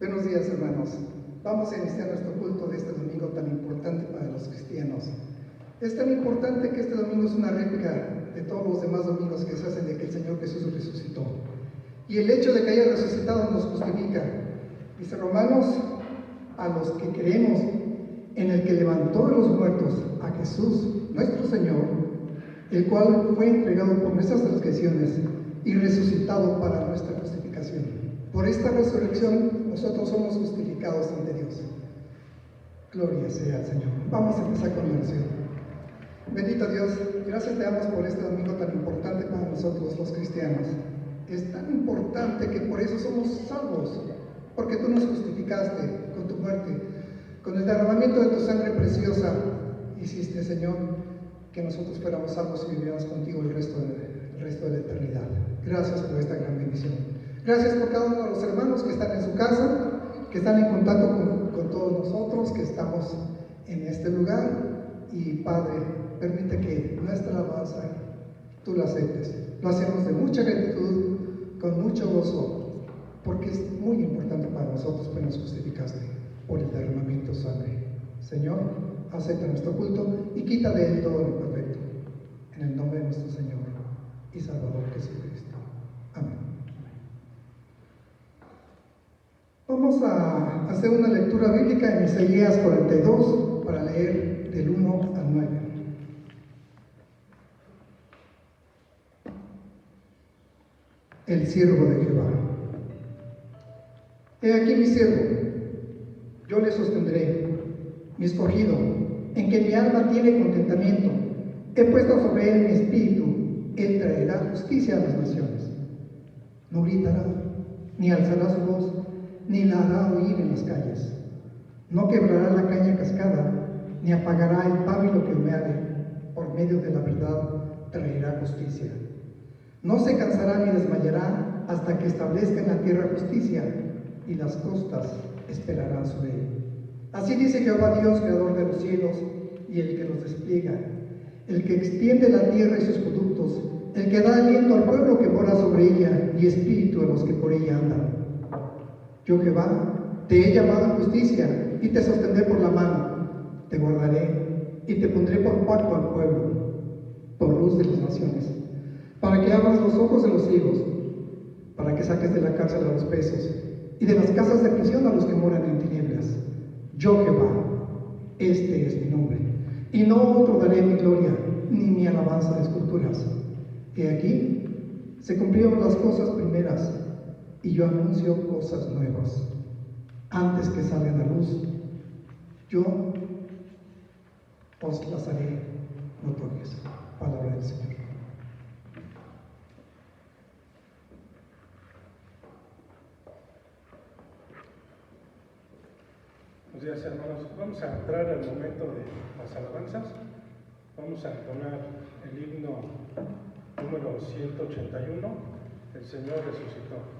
Buenos días, hermanos. Vamos a iniciar nuestro culto de este domingo tan importante para los cristianos. Es tan importante que este domingo es una réplica de todos los demás domingos que se hacen de que el Señor Jesús resucitó. Y el hecho de que haya resucitado nos justifica. Dice Romanos, a los que creemos en el que levantó de los muertos a Jesús, nuestro Señor, el cual fue entregado por nuestras transgresiones y resucitado para nuestra justificación. Por esta resurrección nosotros somos justificados ante Dios. Gloria sea al Señor. Vamos a empezar con la oración. Bendito Dios, gracias te damos por este domingo tan importante para nosotros los cristianos. Es tan importante que por eso somos salvos, porque tú nos justificaste con tu muerte, con el derramamiento de tu sangre preciosa. Hiciste, Señor, que nosotros fuéramos salvos y viviéramos contigo el resto de la eternidad. Gracias por esta gran bendición. Gracias por cada uno de los hermanos que están en su casa, que están en contacto con todos nosotros, que estamos en este lugar. Y Padre, permite que nuestra alabanza tú la aceptes. Lo hacemos de mucha gratitud, con mucho gozo, porque es muy importante para nosotros que nos justificaste por el derramamiento de sangre. Señor, acepta nuestro culto y quita de él todo lo imperfecto. En el nombre de nuestro Señor y Salvador Jesucristo. Amén. Vamos a hacer una lectura bíblica en Isaías 42 para leer del 1 al 9. El siervo de Jehová. He aquí mi siervo, yo le sostendré, mi escogido, en que mi alma tiene contentamiento. He puesto sobre él mi espíritu, él traerá justicia a las naciones. No gritará, ni alzará su voz, ni la hará oír en las calles. No quebrará la caña cascada, ni apagará el pábilo que humeare. Por medio de la verdad traerá justicia. No se cansará ni desmayará hasta que establezca en la tierra justicia, y las costas esperarán su ley. Así dice Jehová Dios, creador de los cielos, y el que los despliega, el que extiende la tierra y sus productos, el que da aliento al pueblo que mora sobre ella, y espíritu a los que por ella andan. Yo, Jehová, te he llamado en justicia, y te sostendré por la mano, te guardaré, y te pondré por pacto al pueblo, por luz de las naciones, para que abras los ojos de los ciegos, para que saques de la cárcel a los presos, y de las casas de prisión a los que moran en tinieblas. Yo, Jehová, este es mi nombre, y no otro daré mi gloria, ni mi alabanza de esculturas. He aquí, se cumplieron las cosas primeras, y yo anuncio cosas nuevas. Antes que salgan a luz, yo os las haré notorias. Palabra del Señor. Buenos días, hermanos. Vamos a entrar al momento de las alabanzas. Vamos a entonar el himno número 181, El Señor resucitó.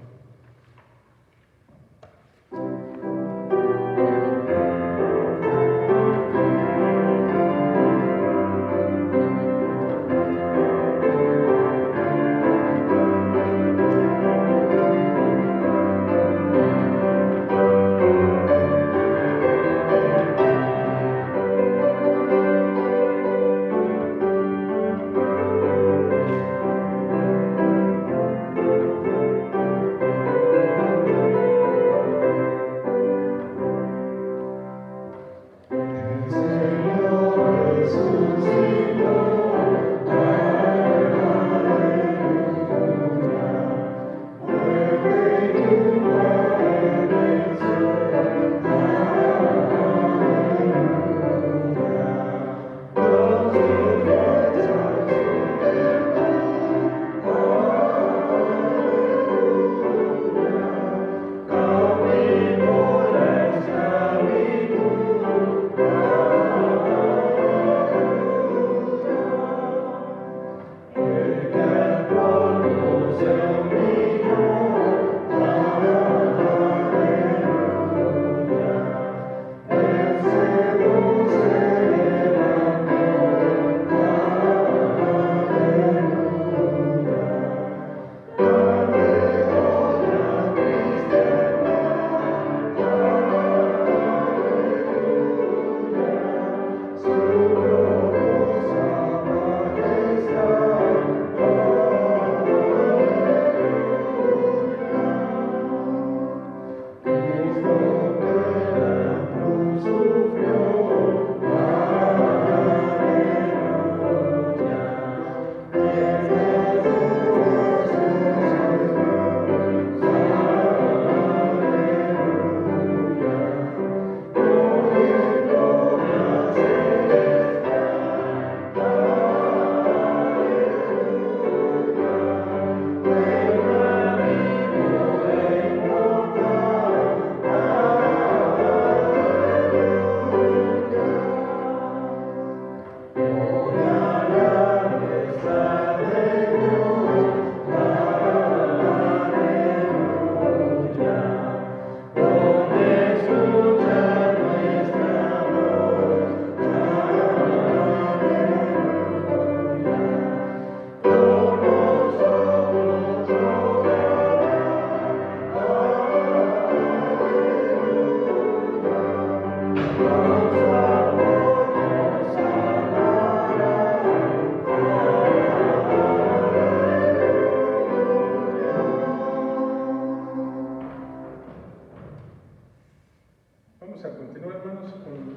Vamos a continuar, hermanos, con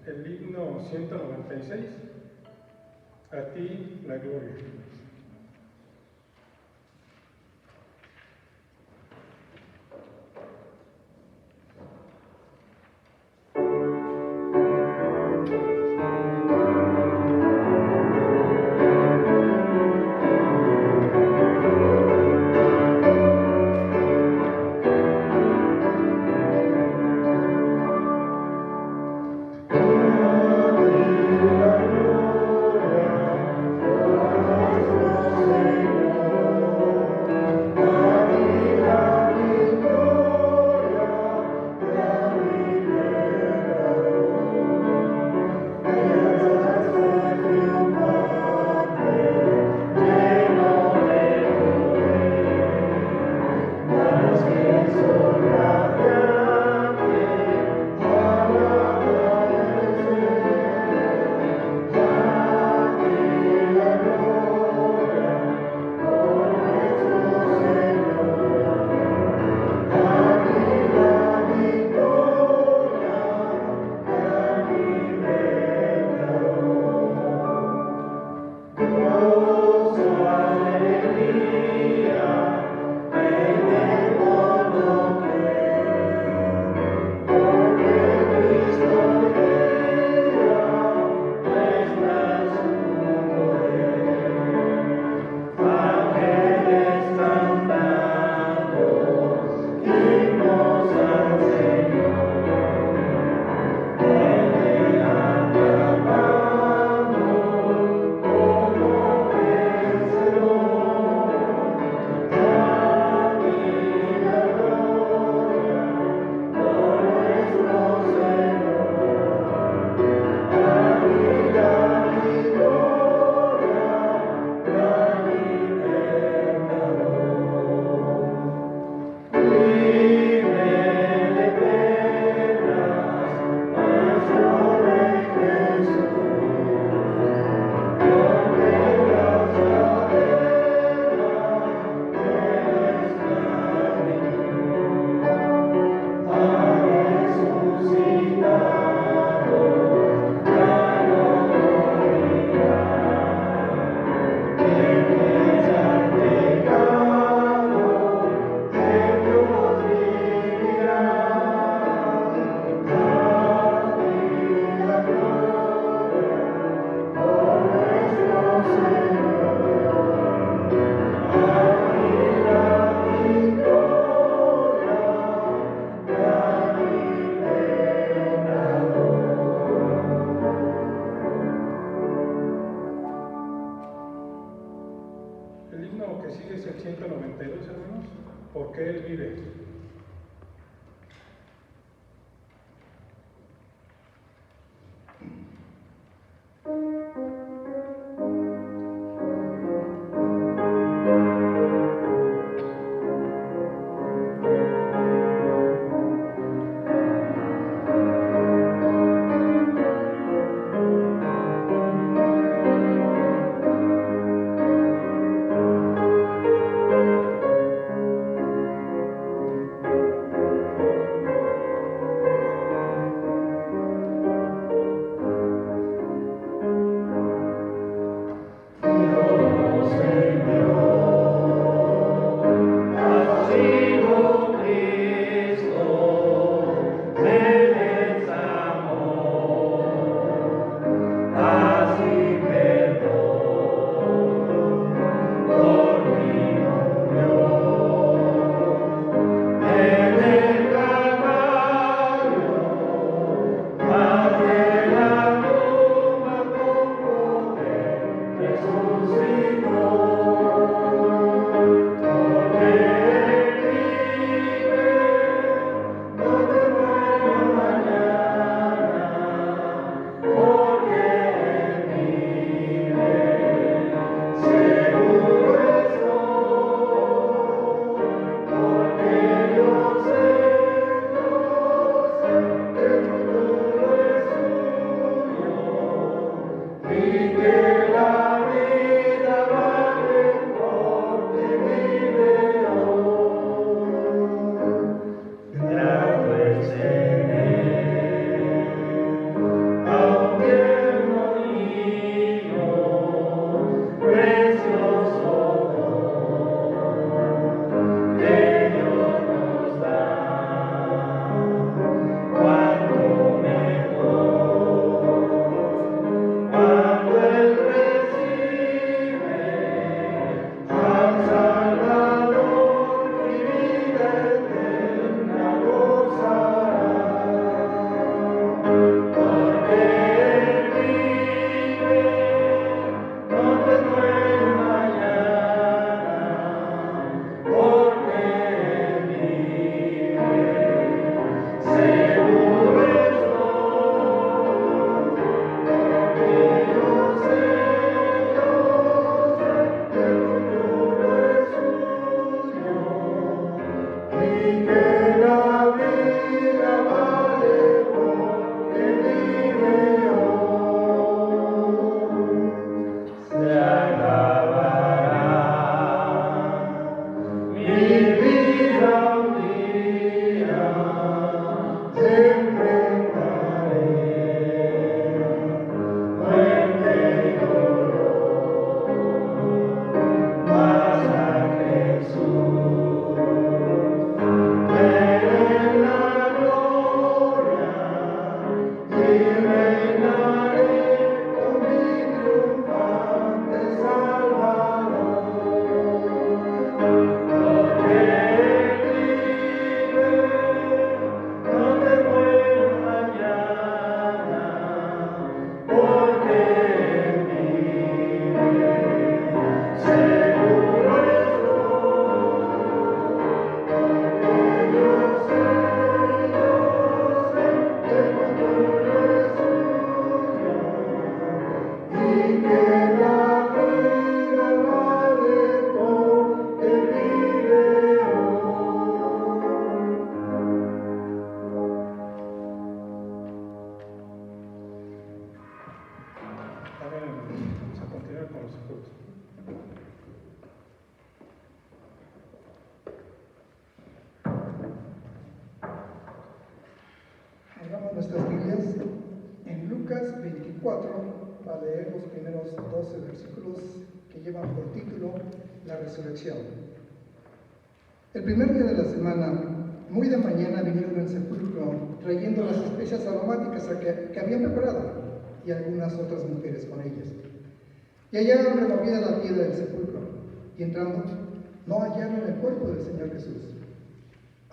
el himno 196. A ti la gloria. Gloria, nuestras Biblias en Lucas 24 para leer los primeros 12 versículos que llevan por título La Resurrección. El primer día de la semana, muy de mañana, vinieron al sepulcro trayendo las especias aromáticas que habían preparado y algunas otras mujeres con ellas. Y hallaron removida la piedra del sepulcro, y entrando, no hallaron el cuerpo del Señor Jesús.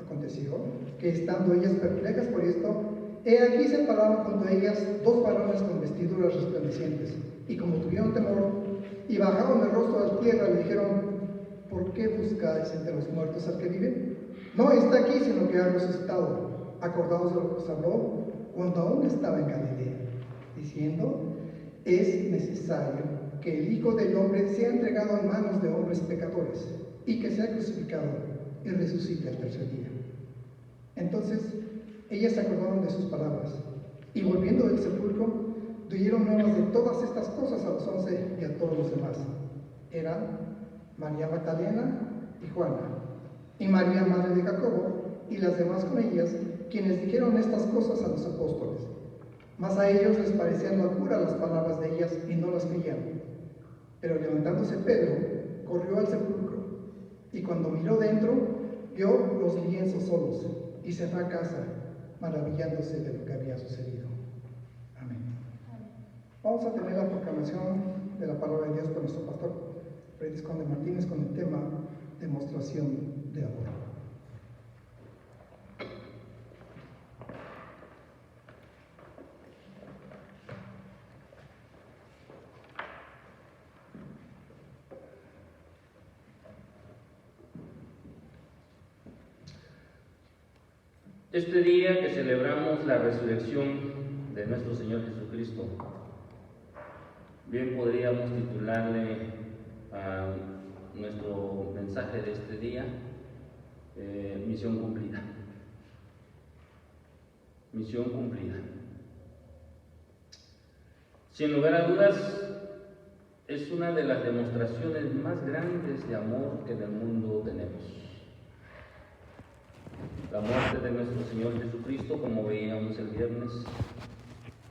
Aconteció que, estando ellas perplejas por esto, he aquí se pararon junto a ellas dos varones con vestiduras resplandecientes, y como tuvieron temor, y bajaron el rostro a la tierra, le dijeron: ¿por qué buscáis entre los muertos al que vive? No está aquí, sino que ha resucitado. Acordaos de lo que os habló cuando aún estaba en Galilea, diciendo: es necesario que el Hijo del Hombre sea entregado en manos de hombres pecadores, y que sea crucificado y resucite al tercer día. Entonces ellas se acordaron de sus palabras, y volviendo del sepulcro, dieron nuevas de todas estas cosas a los 11 y a todos los demás. Eran María Magdalena y Juana, y María, madre de Jacobo, y las demás con ellas, quienes dijeron estas cosas a los apóstoles. Mas a ellos les parecían locura las palabras de ellas, y no las creían. Pero levantándose Pedro, corrió al sepulcro, y cuando miró dentro, vio los lienzos solos, y se fue a casa, maravillándose de lo que había sucedido. Amén. Vamos a tener la proclamación de la palabra de Dios por nuestro pastor Fray Conde Martínez con el tema demostración de amor. Este día que celebramos la resurrección de nuestro Señor Jesucristo, bien podríamos titularle a nuestro mensaje de este día, misión cumplida. Misión cumplida. Sin lugar a dudas, es una de las demostraciones más grandes de amor que en el mundo tenemos. La muerte de nuestro Señor Jesucristo, como veíamos el viernes,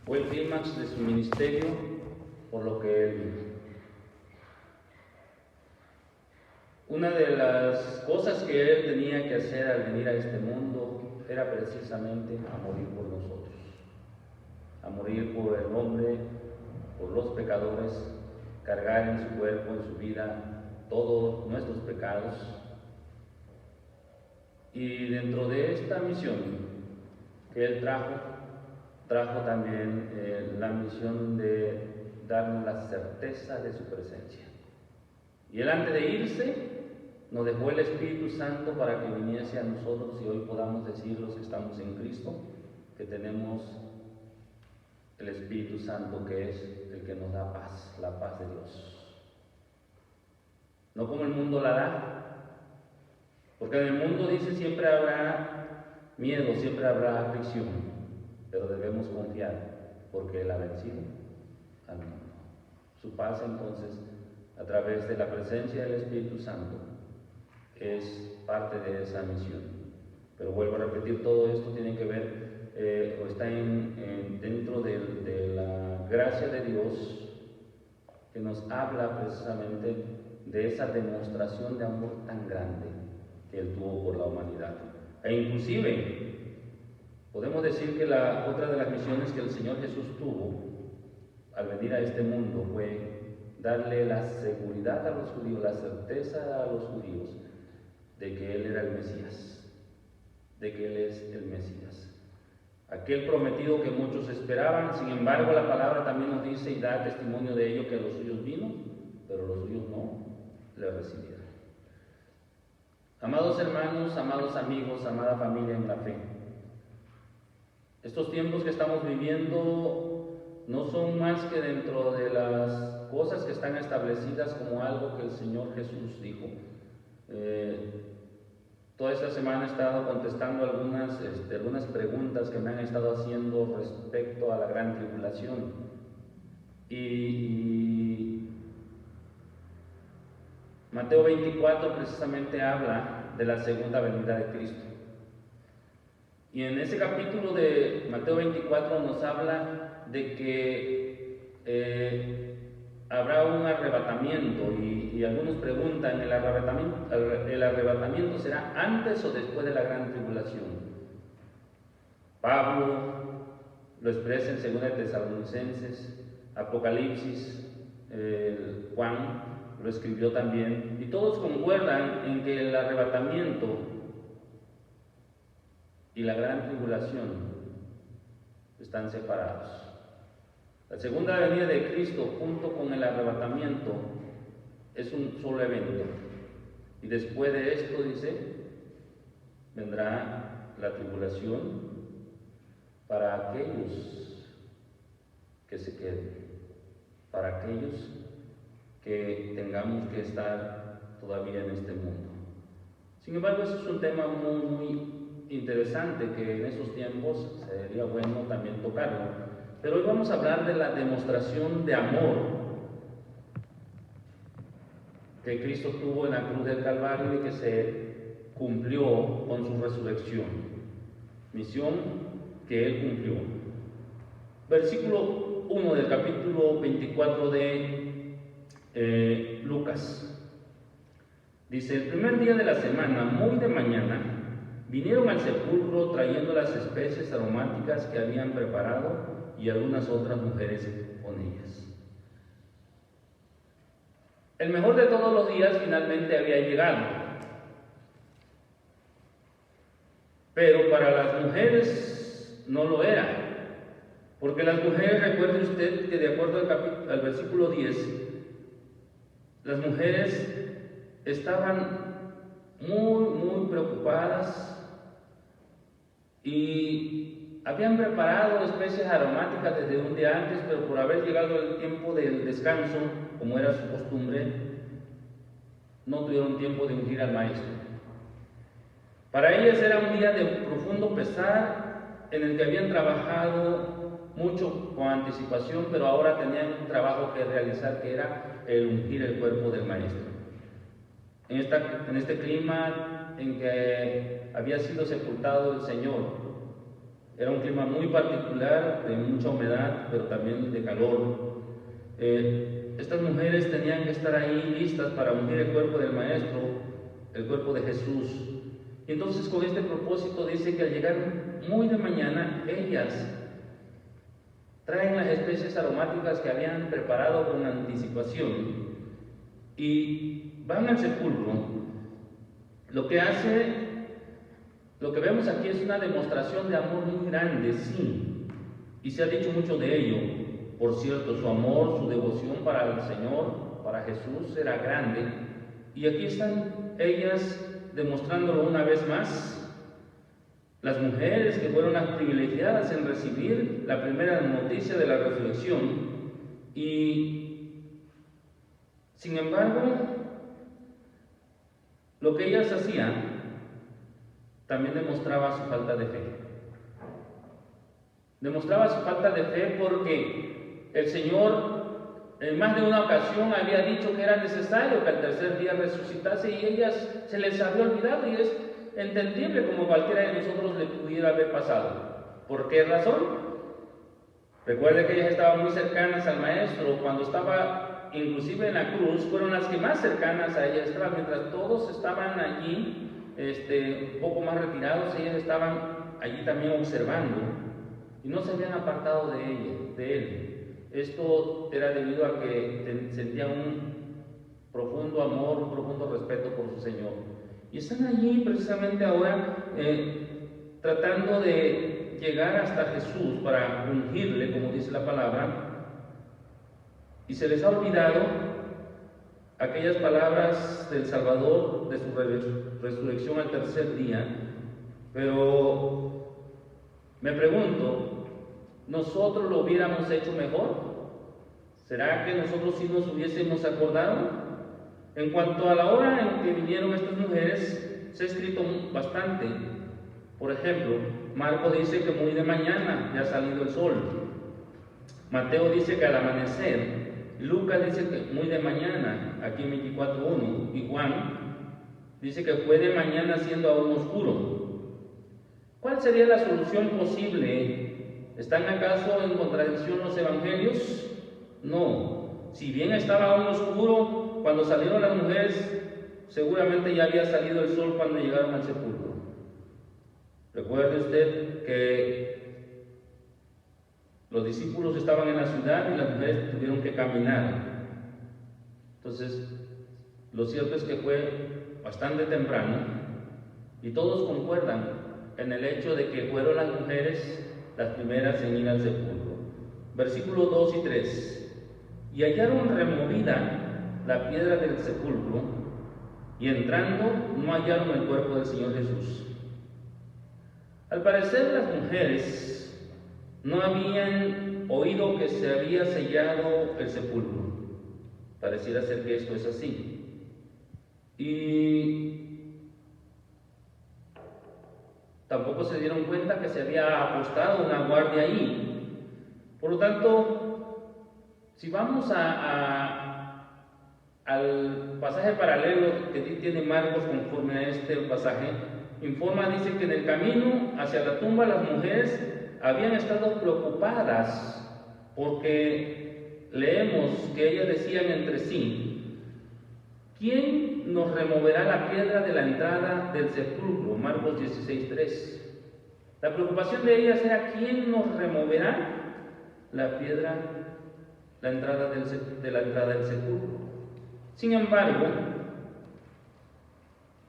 fue el clímax de su ministerio, por lo que Él vino. Una de las cosas que Él tenía que hacer al venir a este mundo era precisamente a morir por nosotros, a morir por el hombre, por los pecadores, cargar en su cuerpo, en su vida, todos nuestros pecados. Y dentro de esta misión que Él trajo también la misión de darnos la certeza de su presencia. Y Él, antes de irse, nos dejó el Espíritu Santo para que viniese a nosotros y hoy podamos decir, los que estamos en Cristo, que tenemos el Espíritu Santo, que es el que nos da paz, la paz de Dios. No como el mundo la da, porque en el mundo, dice, siempre habrá miedo, siempre habrá aflicción, pero debemos confiar, porque Él ha vencido al mundo. Su paz, entonces, a través de la presencia del Espíritu Santo, es parte de esa misión. Pero vuelvo a repetir, todo esto tiene que ver, o está dentro de la gracia de Dios, que nos habla precisamente de esa demostración de amor tan grande que Él tuvo por la humanidad. E inclusive podemos decir que otra de las misiones que el Señor Jesús tuvo al venir a este mundo fue darle la seguridad a los judíos, la certeza a los judíos de que Él era el Mesías, de que Él es el Mesías, aquel prometido que muchos esperaban. Sin embargo, la palabra también nos dice y da testimonio de ello, que a los suyos vino, pero los suyos no le recibieron. Amados hermanos, amados amigos, amada familia en la fe, estos tiempos que estamos viviendo no son más que dentro de las cosas que están establecidas como algo que el Señor Jesús dijo. Toda esta semana he estado contestando algunas preguntas que me han estado haciendo respecto a la gran tribulación. Y Mateo 24 precisamente habla de la segunda venida de Cristo. Y en ese capítulo de Mateo 24 nos habla de que habrá un arrebatamiento y algunos preguntan, ¿el arrebatamiento será antes o después de la gran tribulación? Pablo lo expresa en 2 Tesalonicenses, Apocalipsis, Juan lo escribió también, y todos concuerdan en que el arrebatamiento y la gran tribulación están separados. La segunda venida de Cristo junto con el arrebatamiento es un solo evento, y después de esto, dice, vendrá la tribulación para aquellos que se queden, para aquellos que tengamos que estar todavía en este mundo. Sin embargo, eso es un tema muy interesante que en esos tiempos sería bueno también tocarlo. Pero hoy vamos a hablar de la demostración de amor que Cristo tuvo en la cruz del Calvario y que se cumplió con su resurrección. Misión que Él cumplió. Versículo 1 del capítulo 24 de Lucas. Dice: el primer día de la semana, muy de mañana, vinieron al sepulcro trayendo las especies aromáticas que habían preparado y algunas otras mujeres con ellas. El mejor de todos los días finalmente había llegado. Pero para las mujeres no lo era, porque las mujeres, recuerde usted que de acuerdo al versículo 10, las mujeres estaban muy preocupadas y habían preparado especies aromáticas desde un día antes, pero por haber llegado el tiempo del descanso, como era su costumbre, no tuvieron tiempo de ungir al maestro. Para ellas era un día de profundo pesar, en el que habían trabajado mucho con anticipación, pero ahora tenían un trabajo que realizar, que era el ungir el cuerpo del maestro. En este clima en que había sido sepultado el Señor, era un clima muy particular, de mucha humedad, pero también de calor. Estas mujeres tenían que estar ahí listas para ungir el cuerpo del maestro, el cuerpo de Jesús. Y entonces, con este propósito, dice que al llegar muy de mañana, ellas traen las especies aromáticas que habían preparado con anticipación y van al sepulcro. Lo que vemos aquí es una demostración de amor muy grande, sí, y se ha dicho mucho de ello. Por cierto, su amor, su devoción para el Señor, para Jesús, era grande, y aquí están ellas demostrándolo una vez más. Las mujeres que fueron las privilegiadas en recibir la primera noticia de la resurrección, y sin embargo, lo que ellas hacían también demostraba su falta de fe. Demostraba su falta de fe porque el Señor en más de una ocasión había dicho que era necesario que al tercer día resucitase, y ellas se les había olvidado, y es entendible como cualquiera de nosotros le pudiera haber pasado. ¿Por qué razón? Recuerde que ellas estaban muy cercanas al Maestro. Cuando estaba inclusive en la cruz, fueron las que más cercanas a ella estaban. Mientras todos estaban allí, un poco más retirados, ellas estaban allí también observando, y no se habían apartado de él. Esto era debido a que sentían un profundo amor, un profundo respeto por su Señor. Y están allí precisamente ahora tratando de llegar hasta Jesús para ungirle, como dice la palabra, y se les ha olvidado aquellas palabras del Salvador de su resurrección al tercer día. Pero me pregunto, ¿nosotros lo hubiéramos hecho mejor? ¿Será que nosotros sí nos hubiésemos acordado? En cuanto a la hora en que vinieron estas mujeres, se ha escrito bastante. Por ejemplo, Marcos dice que muy de mañana ya ha salido el sol. Mateo dice que al amanecer. Lucas dice que muy de mañana, aquí en 24:1. Y Juan dice que fue de mañana siendo aún oscuro. ¿Cuál sería la solución posible? ¿Están acaso en contradicción los evangelios? No. Si bien estaba aún oscuro, cuando salieron las mujeres, seguramente ya había salido el sol cuando llegaron al sepulcro. Recuerde usted que los discípulos estaban en la ciudad y las mujeres tuvieron que caminar. Entonces, lo cierto es que fue bastante temprano y todos concuerdan en el hecho de que fueron las mujeres las primeras en ir al sepulcro. Versículos 2 y 3. Y hallaron removida la piedra del sepulcro, y entrando no hallaron el cuerpo del Señor Jesús. Al parecer las mujeres no habían oído que se había sellado el sepulcro. Pareciera ser que esto es así. Y tampoco se dieron cuenta que se había apostado una guardia ahí. Por lo tanto, si vamos al pasaje paralelo que tiene Marcos conforme a este pasaje, dice que en el camino hacia la tumba las mujeres habían estado preocupadas porque leemos que ellas decían entre sí: ¿quién nos removerá la piedra de la entrada del sepulcro? Marcos 16:3. La preocupación de ellas era: ¿quién nos removerá la piedra de la entrada del sepulcro? Sin embargo,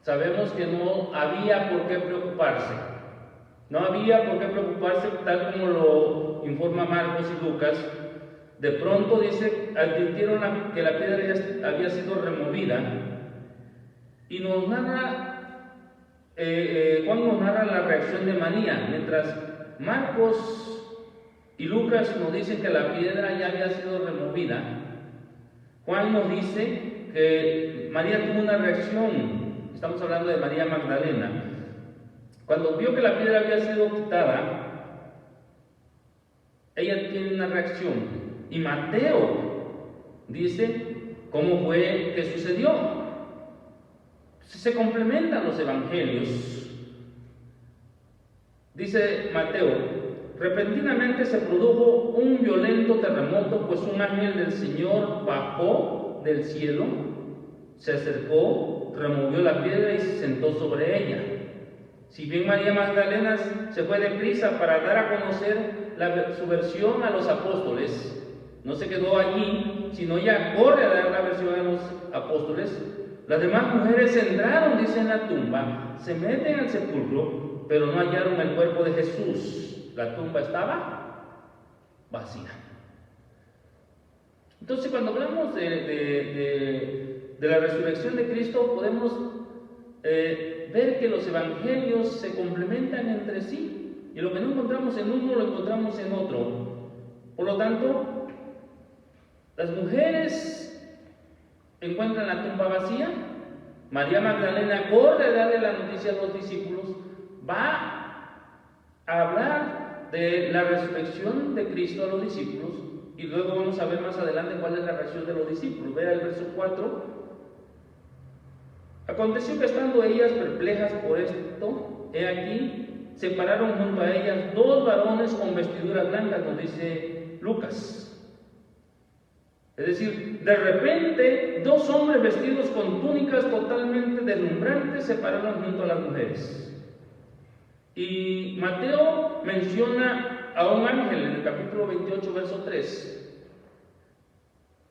sabemos que no había por qué preocuparse. No había por qué preocuparse, tal como lo informa Marcos y Lucas. De pronto dice, advirtieron que la piedra ya había sido removida, y nos narra, Juan nos narra la reacción de María, mientras Marcos y Lucas nos dicen que la piedra ya había sido removida. Juan nos dice que María tuvo una reacción. Estamos hablando de María Magdalena. Cuando vio que la piedra había sido quitada, ella tiene una reacción. Y Mateo dice cómo fue que sucedió. Se complementan los evangelios. Dice Mateo: repentinamente se produjo un violento terremoto, pues un ángel del Señor bajó del cielo, se acercó, removió la piedra y se sentó sobre ella. Si bien María Magdalena se fue deprisa para dar a conocer su versión a los apóstoles, no se quedó allí, sino ella corre a dar la versión a los apóstoles. Las demás mujeres entraron, dice, en la tumba, se meten al sepulcro, pero no hallaron el cuerpo de Jesús. La tumba estaba vacía. Entonces, cuando hablamos de la resurrección de Cristo, podemos ver que los evangelios se complementan entre sí, y lo que no encontramos en uno lo encontramos en otro. Por lo tanto, las mujeres encuentran la tumba vacía. María Magdalena corre a darle la noticia a los discípulos, va a hablar de la resurrección de Cristo a los discípulos, y luego vamos a ver más adelante cuál es la reacción de los discípulos. Vea el verso 4. Aconteció que estando ellas perplejas por esto, he aquí, se pararon junto a ellas dos varones con vestiduras blancas, nos dice Lucas. Es decir, de repente, dos hombres vestidos con túnicas totalmente deslumbrantes se pararon junto a las mujeres. Y Mateo menciona a un ángel en el capítulo 28, verso 3.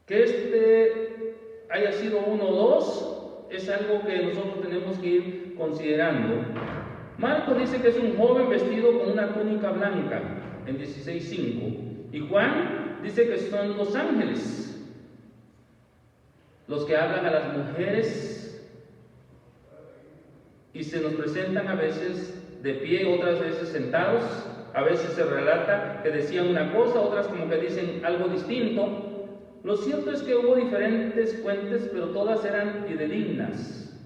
Que este haya sido uno o dos es algo que nosotros tenemos que ir considerando. Marcos dice que es un joven vestido con una túnica blanca, en 16:5. Y Juan dice que son dos ángeles los que hablan a las mujeres, y se nos presentan a veces de pie, otras veces sentados. A veces se relata que decían una cosa, otras como que dicen algo distinto. Lo cierto es que hubo diferentes fuentes, pero todas eran fidedignas.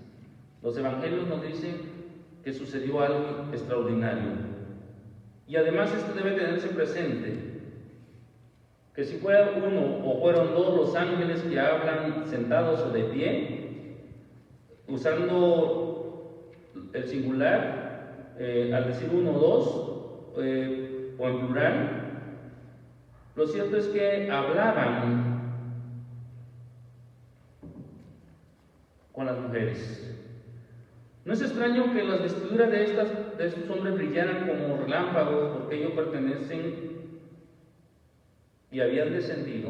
Los evangelios nos dicen que sucedió algo extraordinario. Y además esto debe tenerse presente, que si fuera uno o fueron dos los ángeles que hablan sentados o de pie, usando el singular, al decir uno o dos, o en plural, lo cierto es que hablaban con las mujeres. No es extraño que las vestiduras de estos hombres brillaran como relámpagos, porque ellos pertenecen y habían descendido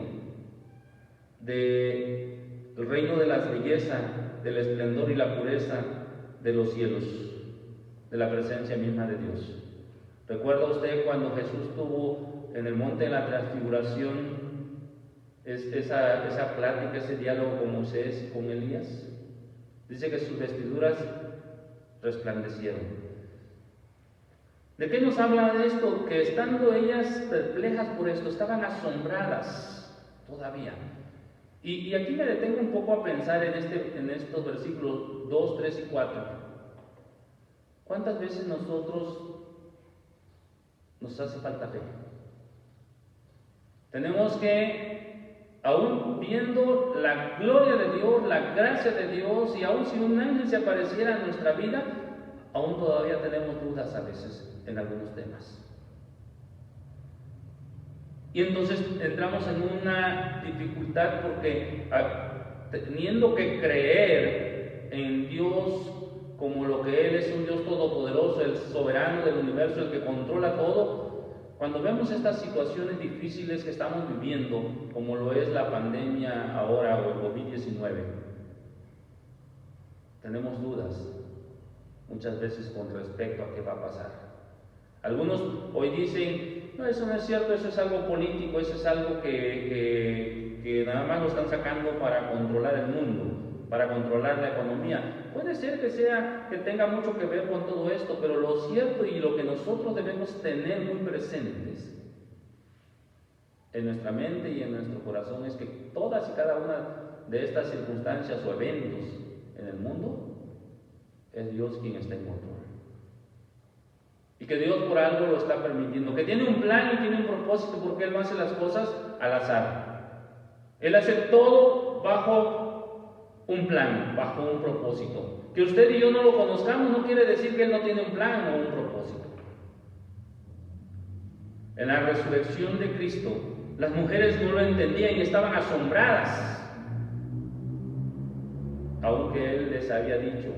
del reino de la belleza, del esplendor y la pureza de los cielos, de la presencia misma de Dios. ¿Recuerda usted cuando Jesús tuvo en el monte de la transfiguración esa plática, ese diálogo con Moisés y con Elías? Dice que sus vestiduras resplandecieron. ¿De qué nos habla de esto? Que estando ellas perplejas por esto, estaban asombradas todavía. Y aquí me detengo un poco a pensar en estos versículos 2, 3 y 4. ¿Cuántas veces nosotros nos hace falta fe? Tenemos que, aún viendo la gloria de Dios, la gracia de Dios, y aún si un ángel se apareciera en nuestra vida, aún todavía tenemos dudas a veces en algunos temas. Y entonces entramos en una dificultad porque teniendo que creer en Dios como lo que Él es, un Dios todopoderoso, el soberano del universo, el que controla todo, cuando vemos estas situaciones difíciles que estamos viviendo, como lo es la pandemia ahora o el COVID-19, tenemos dudas muchas veces con respecto a qué va a pasar. Algunos hoy dicen, no, eso no es cierto, eso es algo político, eso es algo que nada más lo están sacando para controlar el mundo, para controlar la economía. Puede ser que tenga mucho que ver con todo esto, pero lo cierto y lo que nosotros debemos tener muy presentes en nuestra mente y en nuestro corazón es que todas y cada una de estas circunstancias o eventos en el mundo es Dios quien está en control. Y que Dios por algo lo está permitiendo, que tiene un plan y tiene un propósito, porque Él no hace las cosas al azar. Él hace todo bajo un plan, bajo un propósito. Que usted y yo no lo conozcamos no quiere decir que Él no tiene un plan o un propósito. En la resurrección de Cristo, las mujeres no lo entendían y estaban asombradas, aunque Él les había dicho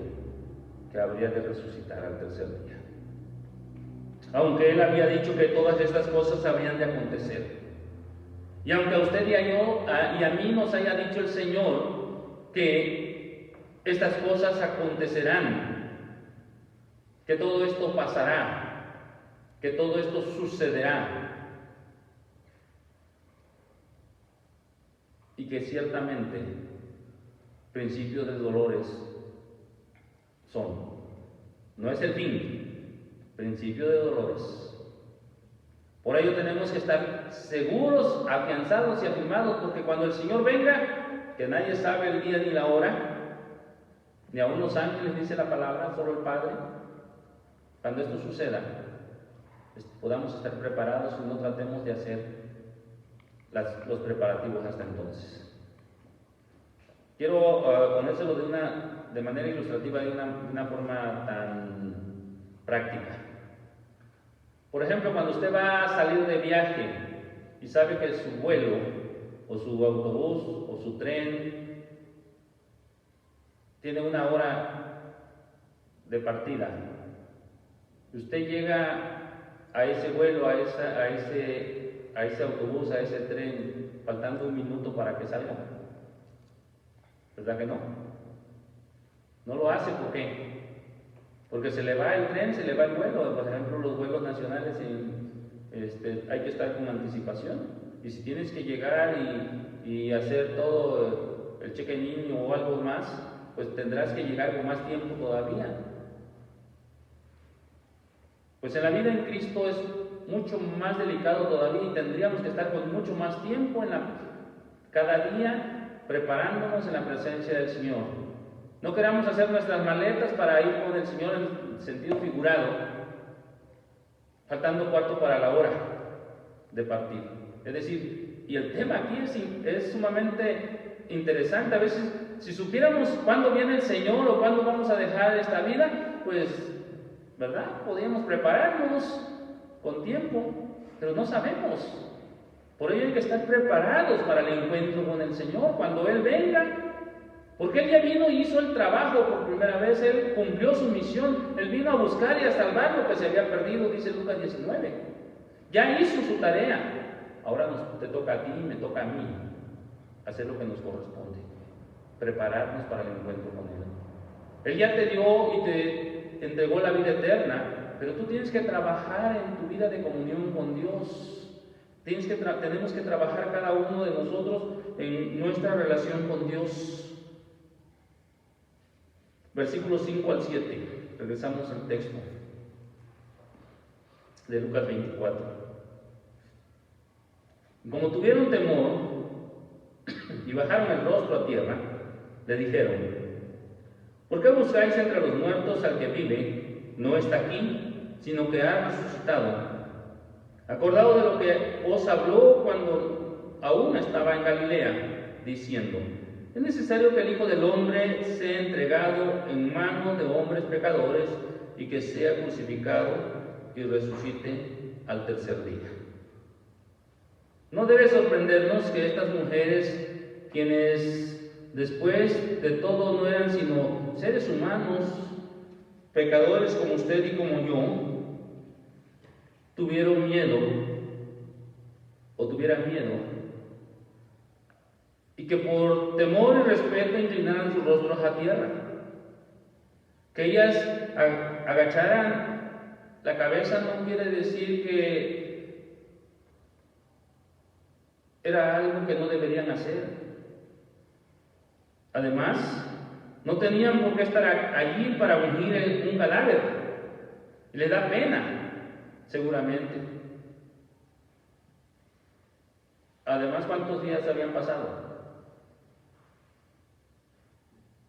que habría de resucitar al tercer día. Aunque Él había dicho que todas estas cosas habrían de acontecer. Y aunque a usted y a mí nos haya dicho el Señor que estas cosas acontecerán, que todo esto pasará, que todo esto sucederá, y que ciertamente principios de dolores son, no es el fin, principio de dolores. Por ello tenemos que estar seguros, afianzados y afirmados, porque cuando el Señor venga, que nadie sabe el día ni la hora, ni aun los ángeles, dice la palabra, solo el Padre. Cuando esto suceda, podamos estar preparados y no tratemos de hacer los preparativos hasta entonces. Quiero ponérselo de manera ilustrativa, de una forma tan práctica. Por ejemplo, cuando usted va a salir de viaje y sabe que su vuelo o su autobús o su tren tiene una hora de partida, usted llega a ese vuelo, a ese autobús, a ese tren, faltando un minuto para que salga, ¿verdad que no? No lo hace. ¿Por qué? Porque se le va el tren, se le va el vuelo. Por ejemplo, los vuelos nacionales hay que estar con anticipación. Y si tienes que llegar y hacer todo el check-in o algo más, pues tendrás que llegar con más tiempo todavía. Pues en la vida en Cristo es mucho más delicado todavía y tendríamos que estar con mucho más tiempo cada día preparándonos en la presencia del Señor. No queramos hacer nuestras maletas para ir con el Señor en sentido figurado, faltando cuarto para la hora de partir. Es decir, y el tema aquí es sumamente interesante. A veces, si supiéramos cuándo viene el Señor o cuándo vamos a dejar esta vida, pues ¿verdad? Podríamos prepararnos con tiempo, pero no sabemos. Por ello hay que estar preparados para el encuentro con el Señor cuando Él venga. Porque Él ya vino y hizo el trabajo por primera vez. Él cumplió su misión. Él vino a buscar y a salvar lo que se había perdido, dice Lucas 19. Ya hizo su tarea. Ahora te toca a ti y me toca a mí hacer lo que nos corresponde. Prepararnos para el encuentro con Él. Él ya te dio y te entregó la vida eterna, pero tú tienes que trabajar en tu vida de comunión con Dios. Tenemos que trabajar cada uno de nosotros en nuestra relación con Dios. Versículos 5 al 7. Regresamos al texto de Lucas 24. Como tuvieron temor y bajaron el rostro a tierra, le dijeron: ¿por qué buscáis entre los muertos al que vive? No está aquí, sino que ha resucitado. Acordado de lo que os habló cuando aún estaba en Galilea, diciendo: es necesario que el Hijo del Hombre sea entregado en manos de hombres pecadores y que sea crucificado y resucite al tercer día. No debe sorprendernos que estas mujeres, quienes después de todo no eran sino seres humanos, pecadores como usted y como yo, tuvieran miedo y que por temor y respeto inclinaran sus rostros a tierra, que ellas agacharan la cabeza. No quiere decir que era algo que no deberían hacer. Además, no tenían por qué estar allí para ungir un cadáver. Le da pena, seguramente. Además, ¿cuántos días habían pasado?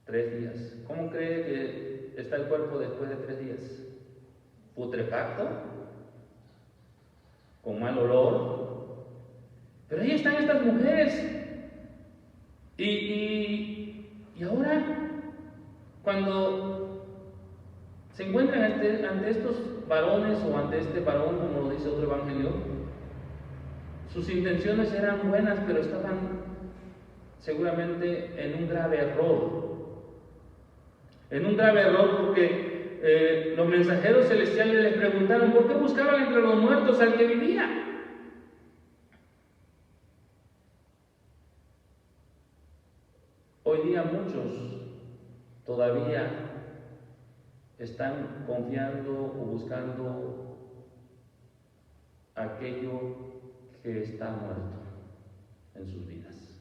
3 días. ¿Cómo cree que está el cuerpo después de 3 días? ¿Putrefacto? ¿Con mal olor? Pero ahí están estas mujeres. Y ahora, cuando se encuentran ante estos varones o ante este varón, como lo dice otro evangelio, sus intenciones eran buenas, pero estaban seguramente en un grave error. En un grave error porque los mensajeros celestiales les preguntaron: ¿por qué buscaban entre los muertos al que vivía? Hoy día muchos todavía están confiando o buscando aquello que está muerto en sus vidas,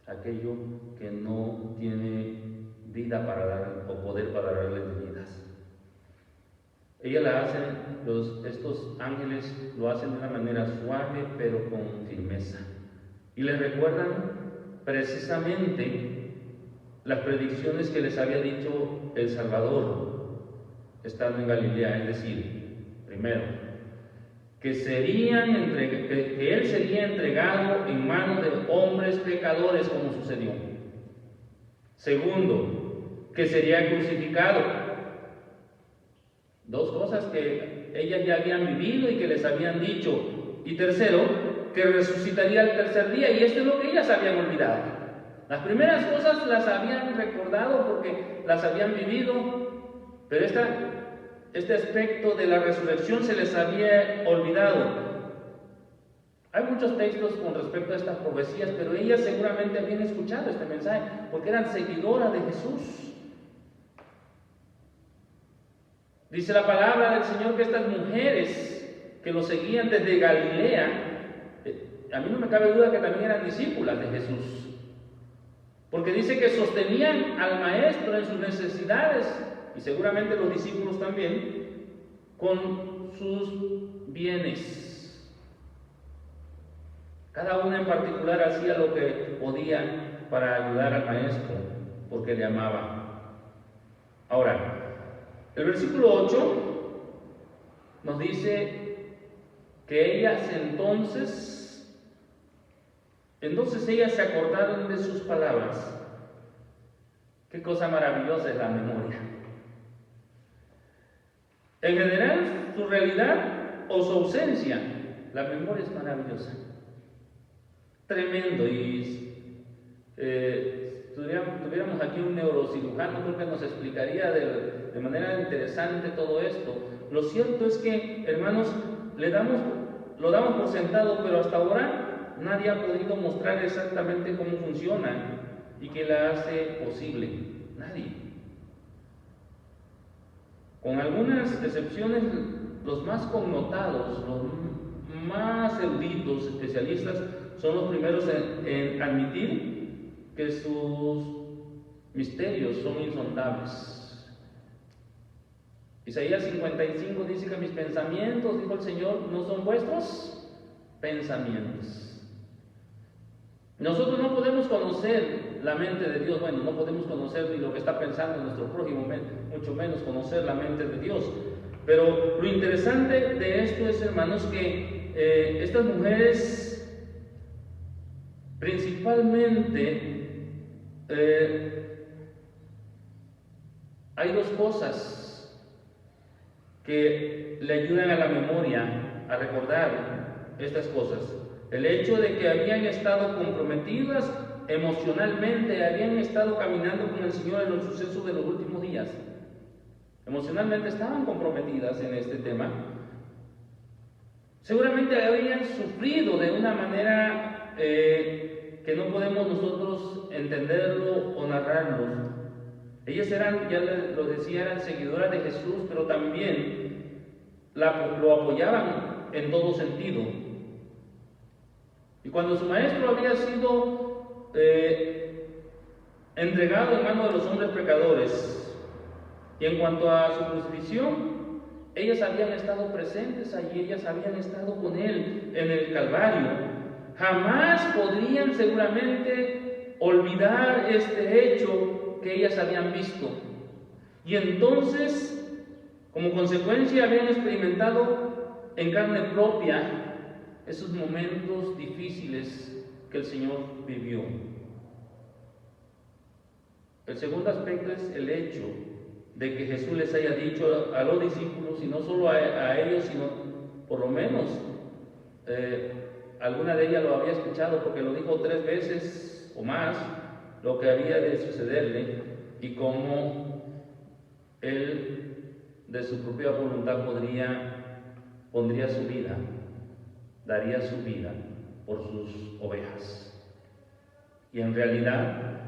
aquello que no tiene vida para dar o poder para darles vidas. Ellas la hacen, estos ángeles lo hacen de una manera suave pero con firmeza, y les recuerdan precisamente las predicciones que les había dicho el Salvador estando en Galilea. Es decir, primero, que Él sería entregado en manos de hombres pecadores, como sucedió. Segundo, que sería crucificado. 2 cosas que ellas ya habían vivido y que les habían dicho. Y tercero, que resucitaría al tercer día. Y esto es lo que ellas habían olvidado. Las primeras cosas las habían recordado porque las habían vivido, pero este aspecto de la resurrección se les había olvidado. Hay muchos textos con respecto a estas profecías, pero ellas seguramente habían escuchado este mensaje porque eran seguidoras de Jesús. Dice la palabra del Señor que estas mujeres que lo seguían desde Galilea, a mí no me cabe duda que también eran discípulas de Jesús, porque dice que sostenían al Maestro en sus necesidades, y seguramente los discípulos también, con sus bienes. Cada uno en particular hacía lo que podía para ayudar al Maestro, porque le amaba. Ahora, el versículo 8 nos dice que ellas entonces ellas se acordaron de sus palabras. Qué cosa maravillosa es la memoria. En general, su realidad o su ausencia, la memoria es maravillosa. Tremendo. Y tuviéramos aquí un neurocirujano, creo que nos explicaría de manera interesante todo esto. Lo cierto es que, hermanos, lo damos por sentado, pero hasta ahora nadie ha podido mostrar exactamente cómo funciona y qué la hace posible. Nadie. Con algunas excepciones, los más connotados, los más eruditos, especialistas, son los primeros en admitir que sus misterios son insondables. Isaías 55 dice que mis pensamientos, dijo el Señor, no son vuestros pensamientos. Nosotros no podemos conocer la mente de Dios. Bueno, no podemos conocer ni lo que está pensando nuestro prójimo, mucho menos conocer la mente de Dios. Pero lo interesante de esto es, hermanos, que estas mujeres principalmente hay dos cosas que le ayudan a la memoria a recordar estas cosas. El hecho de que habían estado comprometidas emocionalmente, habían estado caminando con el Señor en los sucesos de los últimos días. Emocionalmente estaban comprometidas en este tema. Seguramente habían sufrido de una manera que no podemos nosotros entenderlo o narrarlo. Ellas eran, ya lo decía, eran seguidoras de Jesús, pero también lo apoyaban en todo sentido. Y cuando su maestro había sido entregado en manos de los hombres pecadores, y en cuanto a su crucifixión, ellas habían estado presentes allí, ellas habían estado con él en el Calvario. Jamás podrían seguramente olvidar este hecho que ellas habían visto. Y entonces, como consecuencia, habían experimentado en carne propia esos momentos difíciles que el Señor vivió. El segundo aspecto es el hecho de que Jesús les haya dicho a los discípulos, y no solo a ellos, sino por lo menos alguna de ellas lo había escuchado, porque lo dijo 3 veces o más, lo que había de sucederle y cómo él de su propia voluntad pondría su vida, daría su vida por sus ovejas. Y en realidad,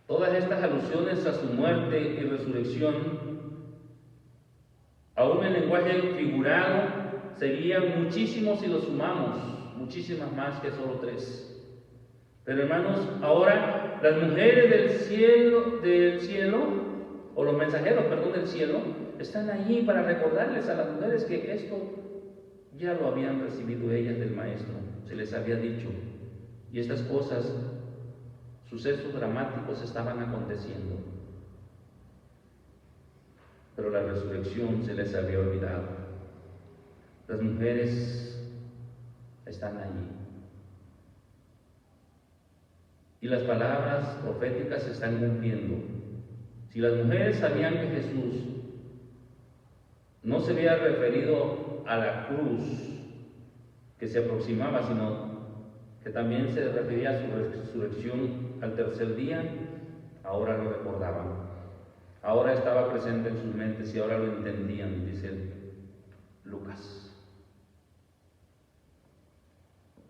todas estas alusiones a su muerte y resurrección, aún en lenguaje figurado, serían muchísimos si los sumamos, muchísimas más que solo 3. Pero hermanos, ahora las mujeres del cielo, o los mensajeros, del cielo, están allí para recordarles a las mujeres que esto ya lo habían recibido ellas del Maestro, se les había dicho. Y estas cosas, sucesos dramáticos, estaban aconteciendo. Pero la resurrección se les había olvidado. Las mujeres están allí. Y las palabras proféticas se están cumpliendo. Si las mujeres sabían que Jesús no se había referido a la cruz que se aproximaba, sino que también se refería a su resurrección al tercer día, ahora lo recordaban. Ahora estaba presente en sus mentes y ahora lo entendían, dice Lucas.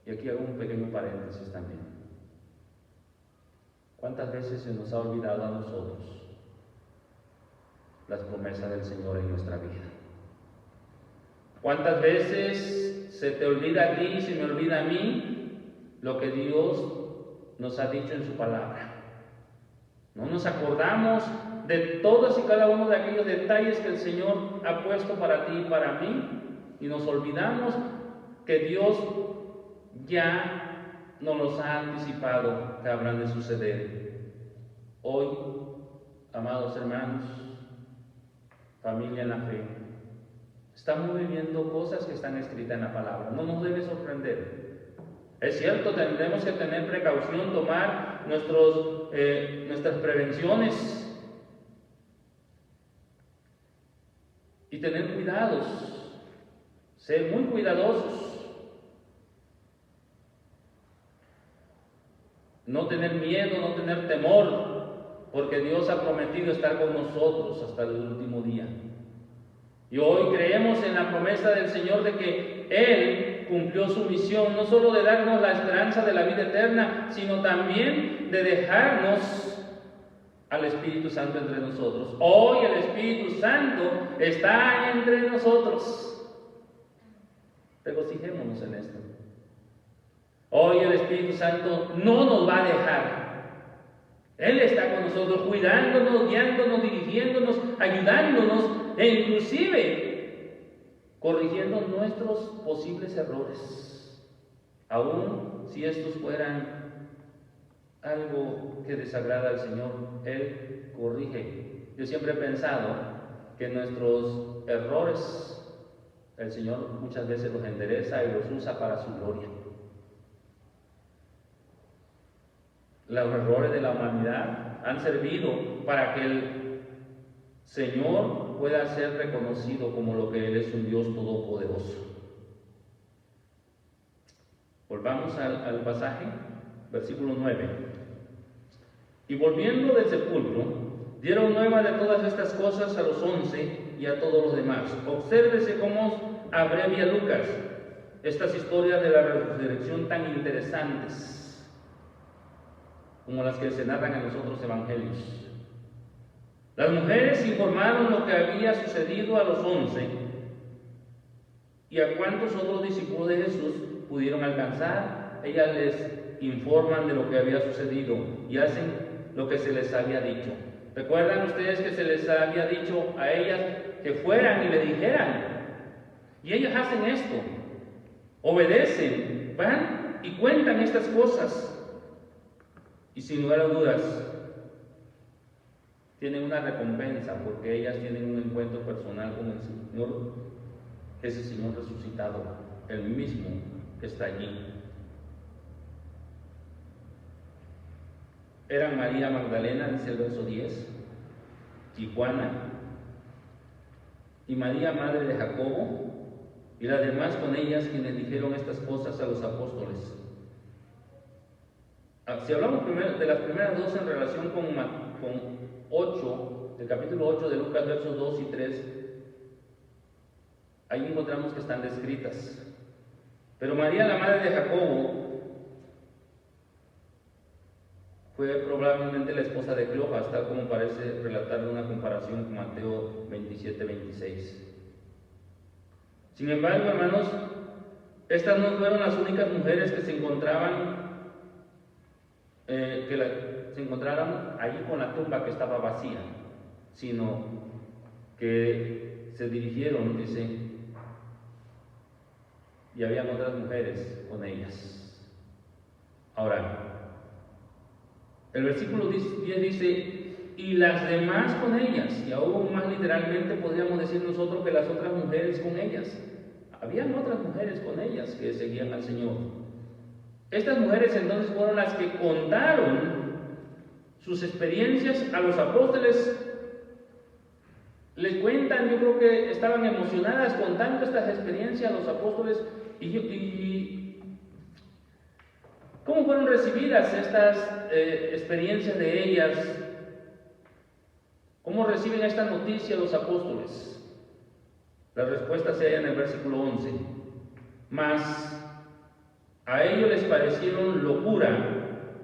Y aquí hago un pequeño paréntesis también. ¿Cuántas veces se nos ha olvidado a nosotros las promesas del Señor en nuestra vida? ¿Cuántas veces se te olvida a ti y se me olvida a mí lo que Dios nos ha dicho en su palabra? No nos acordamos de todos y cada uno de aquellos detalles que el Señor ha puesto para ti y para mí, y nos olvidamos que Dios ya nos los ha anticipado que habrán de suceder. Hoy, amados hermanos, familia en la fe, estamos viviendo cosas que están escritas en la palabra. No nos debe sorprender. Es cierto, tendremos que tener precaución, tomar nuestras prevenciones. y tener cuidados, ser muy cuidadosos. No tener miedo, no tener temor, porque Dios ha prometido estar con nosotros hasta el último día. Y hoy creemos en la promesa del Señor de que Él cumplió su misión, no solo de darnos la esperanza de la vida eterna, sino también de dejarnos al Espíritu Santo entre nosotros. Hoy el Espíritu Santo está entre nosotros. Regocijémonos en esto. Hoy el Espíritu Santo no nos va a dejar. Él está con nosotros, cuidándonos, guiándonos, dirigiéndonos, ayudándonos e inclusive corrigiendo nuestros posibles errores. Aún si estos fueran algo que desagrada al Señor, Él corrige. Yo siempre he pensado que nuestros errores, el Señor muchas veces los endereza y los usa para su gloria. Los errores de la humanidad han servido para que el Señor pueda ser reconocido como lo que Él es, un Dios todopoderoso. Volvamos al pasaje, versículo 9. Y volviendo del sepulcro, dieron nueva de todas estas cosas a los 11 y a todos los demás. Obsérvese cómo abrevia Lucas estas historias de la resurrección tan interesantes como las que se narran en los otros evangelios. Las mujeres informaron lo que había sucedido a los 11 y a cuántos otros discípulos de Jesús pudieron alcanzar. Ellas les informan de lo que había sucedido y hacen lo que se les había dicho. ¿Recuerdan ustedes que se les había dicho a ellas que fueran y le dijeran? Y ellas hacen esto, obedecen, van y cuentan estas cosas. Y sin lugar a dudas, tienen una recompensa porque ellas tienen un encuentro personal con el Señor, ese Señor resucitado, el mismo que está allí. Eran María Magdalena, dice el verso 10, y Juana, y María, madre de Jacobo, y las demás con ellas quienes dijeron estas cosas a los apóstoles. Si hablamos primero de las primeras dos en relación con 8, el capítulo 8 de Lucas, versos 2 y 3, ahí encontramos que están descritas. Pero María, la madre de Jacobo, fue probablemente la esposa de Cleofas, tal como parece relatar una comparación con Mateo 27-26. Sin embargo, hermanos, estas no fueron las únicas mujeres que se encontraron allí con la tumba que estaba vacía, sino que se dirigieron, dice, y habían otras mujeres con ellas. Ahora, el versículo 10 dice, y las demás con ellas, y aún más literalmente podríamos decir nosotros que las otras mujeres con ellas. Habían otras mujeres con ellas que seguían al Señor. Estas mujeres entonces fueron las que contaron sus experiencias a los apóstoles. Les cuentan, yo creo que estaban emocionadas contando estas experiencias a los apóstoles. Y ¿cómo fueron recibidas estas experiencias de ellas? ¿Cómo reciben esta noticia los apóstoles? La respuesta se halla en el versículo 11. Mas a ellos les parecieron locura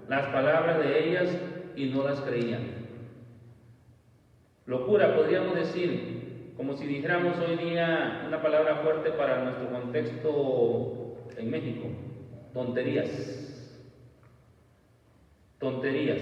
las palabras de ellas y no las creían. Locura, podríamos decir, como si dijéramos hoy día una palabra fuerte para nuestro contexto en México: tonterías. Tonterías.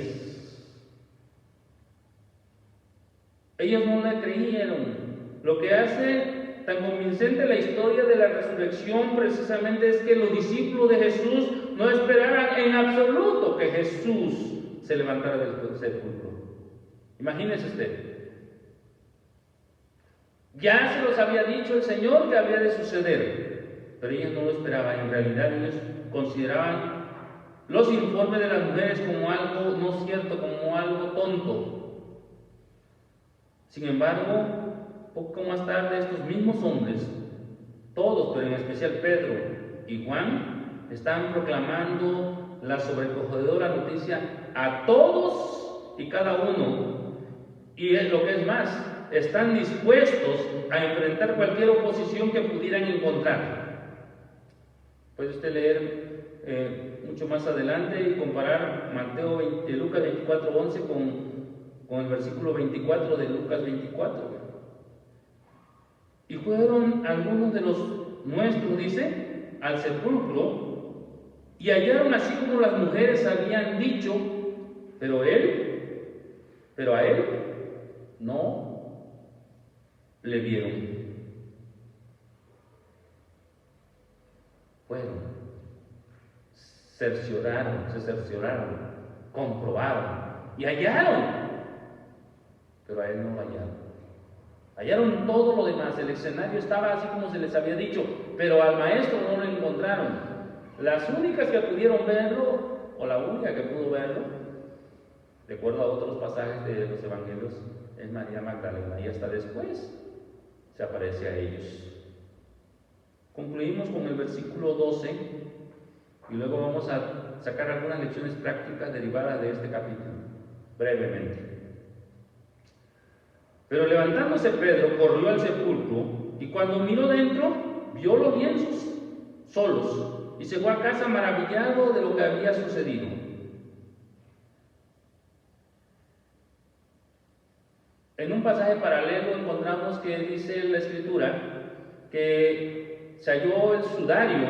Ellos no le creyeron. Lo que hace tan convincente la historia de la resurrección precisamente es que los discípulos de Jesús no esperaban en absoluto que Jesús se levantara del sepulcro. Imagínese usted. Ya se los había dicho el Señor que había de suceder, pero ellos no lo esperaban. En realidad ellos consideraban los informes de las mujeres como algo no cierto, como algo tonto. Sin embargo, Poco más tarde, estos mismos hombres, todos, pero en especial Pedro y Juan, están proclamando la sobrecogedora noticia a todos y cada uno. Y es lo que es más, están dispuestos a enfrentar cualquier oposición que pudieran encontrar. Puede usted leer mucho más adelante y comparar Lucas 24:11 con el versículo 24 de Lucas 24. Y fueron algunos de los nuestros, dice, al sepulcro, y hallaron así como las mujeres habían dicho, pero a él no le vieron. Fueron, se cercioraron, comprobaron y hallaron, pero a él no lo hallaron. Hallaron todo lo demás, el escenario estaba así como se les había dicho, pero al maestro no lo encontraron. Las únicas que pudieron verlo, o la única que pudo verlo, de acuerdo a otros pasajes de los evangelios, es María Magdalena, y hasta después se aparece a ellos. Concluimos con el versículo 12 y luego vamos a sacar algunas lecciones prácticas derivadas de este capítulo, brevemente. Pero levantándose Pedro, corrió al sepulcro, y cuando miró dentro, vio los lienzos solos, y se fue a casa maravillado de lo que había sucedido. En un pasaje paralelo encontramos que dice la Escritura que se halló el sudario,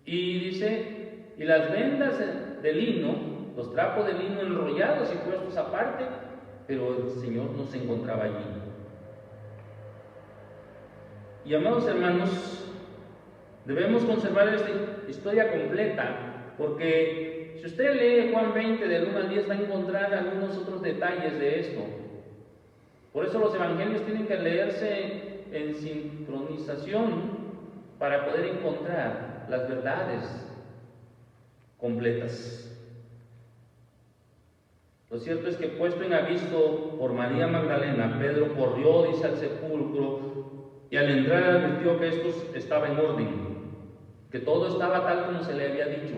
y dice, y las vendas de lino, los trapos de lino enrollados y puestos aparte, pero el Señor no se encontraba allí. Y amados hermanos, debemos conservar esta historia completa, porque si usted lee Juan 20 del 1 al 10 va a encontrar algunos otros detalles de esto. Por eso los evangelios tienen que leerse en sincronización para poder encontrar las verdades completas. Lo cierto es que, puesto en aviso por María Magdalena, Pedro corrió, dice, al sepulcro, y al entrar advirtió que esto estaba en orden, que todo estaba tal como se le había dicho.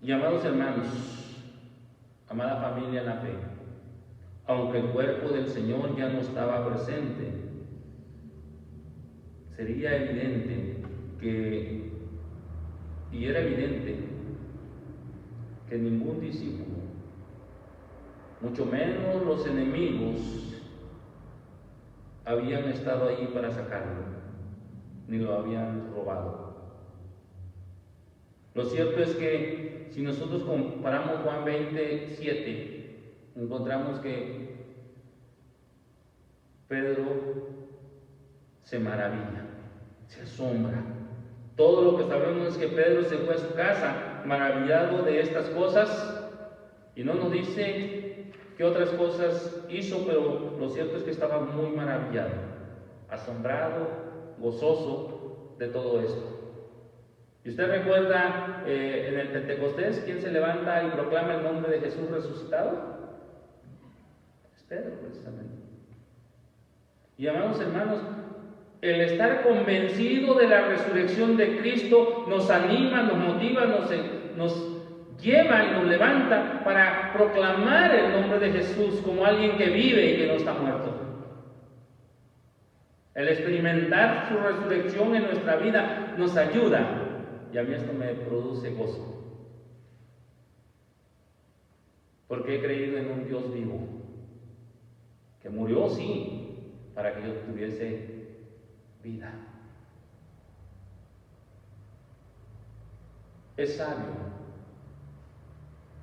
Y amados hermanos, amada familia en la fe, aunque el cuerpo del Señor ya no estaba presente, sería evidente y era evidente que ningún discípulo, mucho menos los enemigos, habían estado ahí para sacarlo, ni lo habían robado. Lo cierto es que si nosotros comparamos Juan 27, encontramos que Pedro se maravilla, se asombra. Todo lo que sabemos es que Pedro se fue a su casa maravillado de estas cosas, y no nos dice qué otras cosas hizo, pero lo cierto es que estaba muy maravillado, asombrado, gozoso de todo esto. ¿Y usted recuerda en el Pentecostés quién se levanta y proclama el nombre de Jesús resucitado? Es Pedro, precisamente. Y amados hermanos, el estar convencido de la resurrección de Cristo nos anima, nos motiva, nos lleva y nos levanta para proclamar el nombre de Jesús como alguien que vive y que no está muerto. El experimentar su resurrección en nuestra vida nos ayuda, y a mí esto me produce gozo, porque he creído en un Dios vivo, que murió, sí, para que yo tuviese vida. Es sabio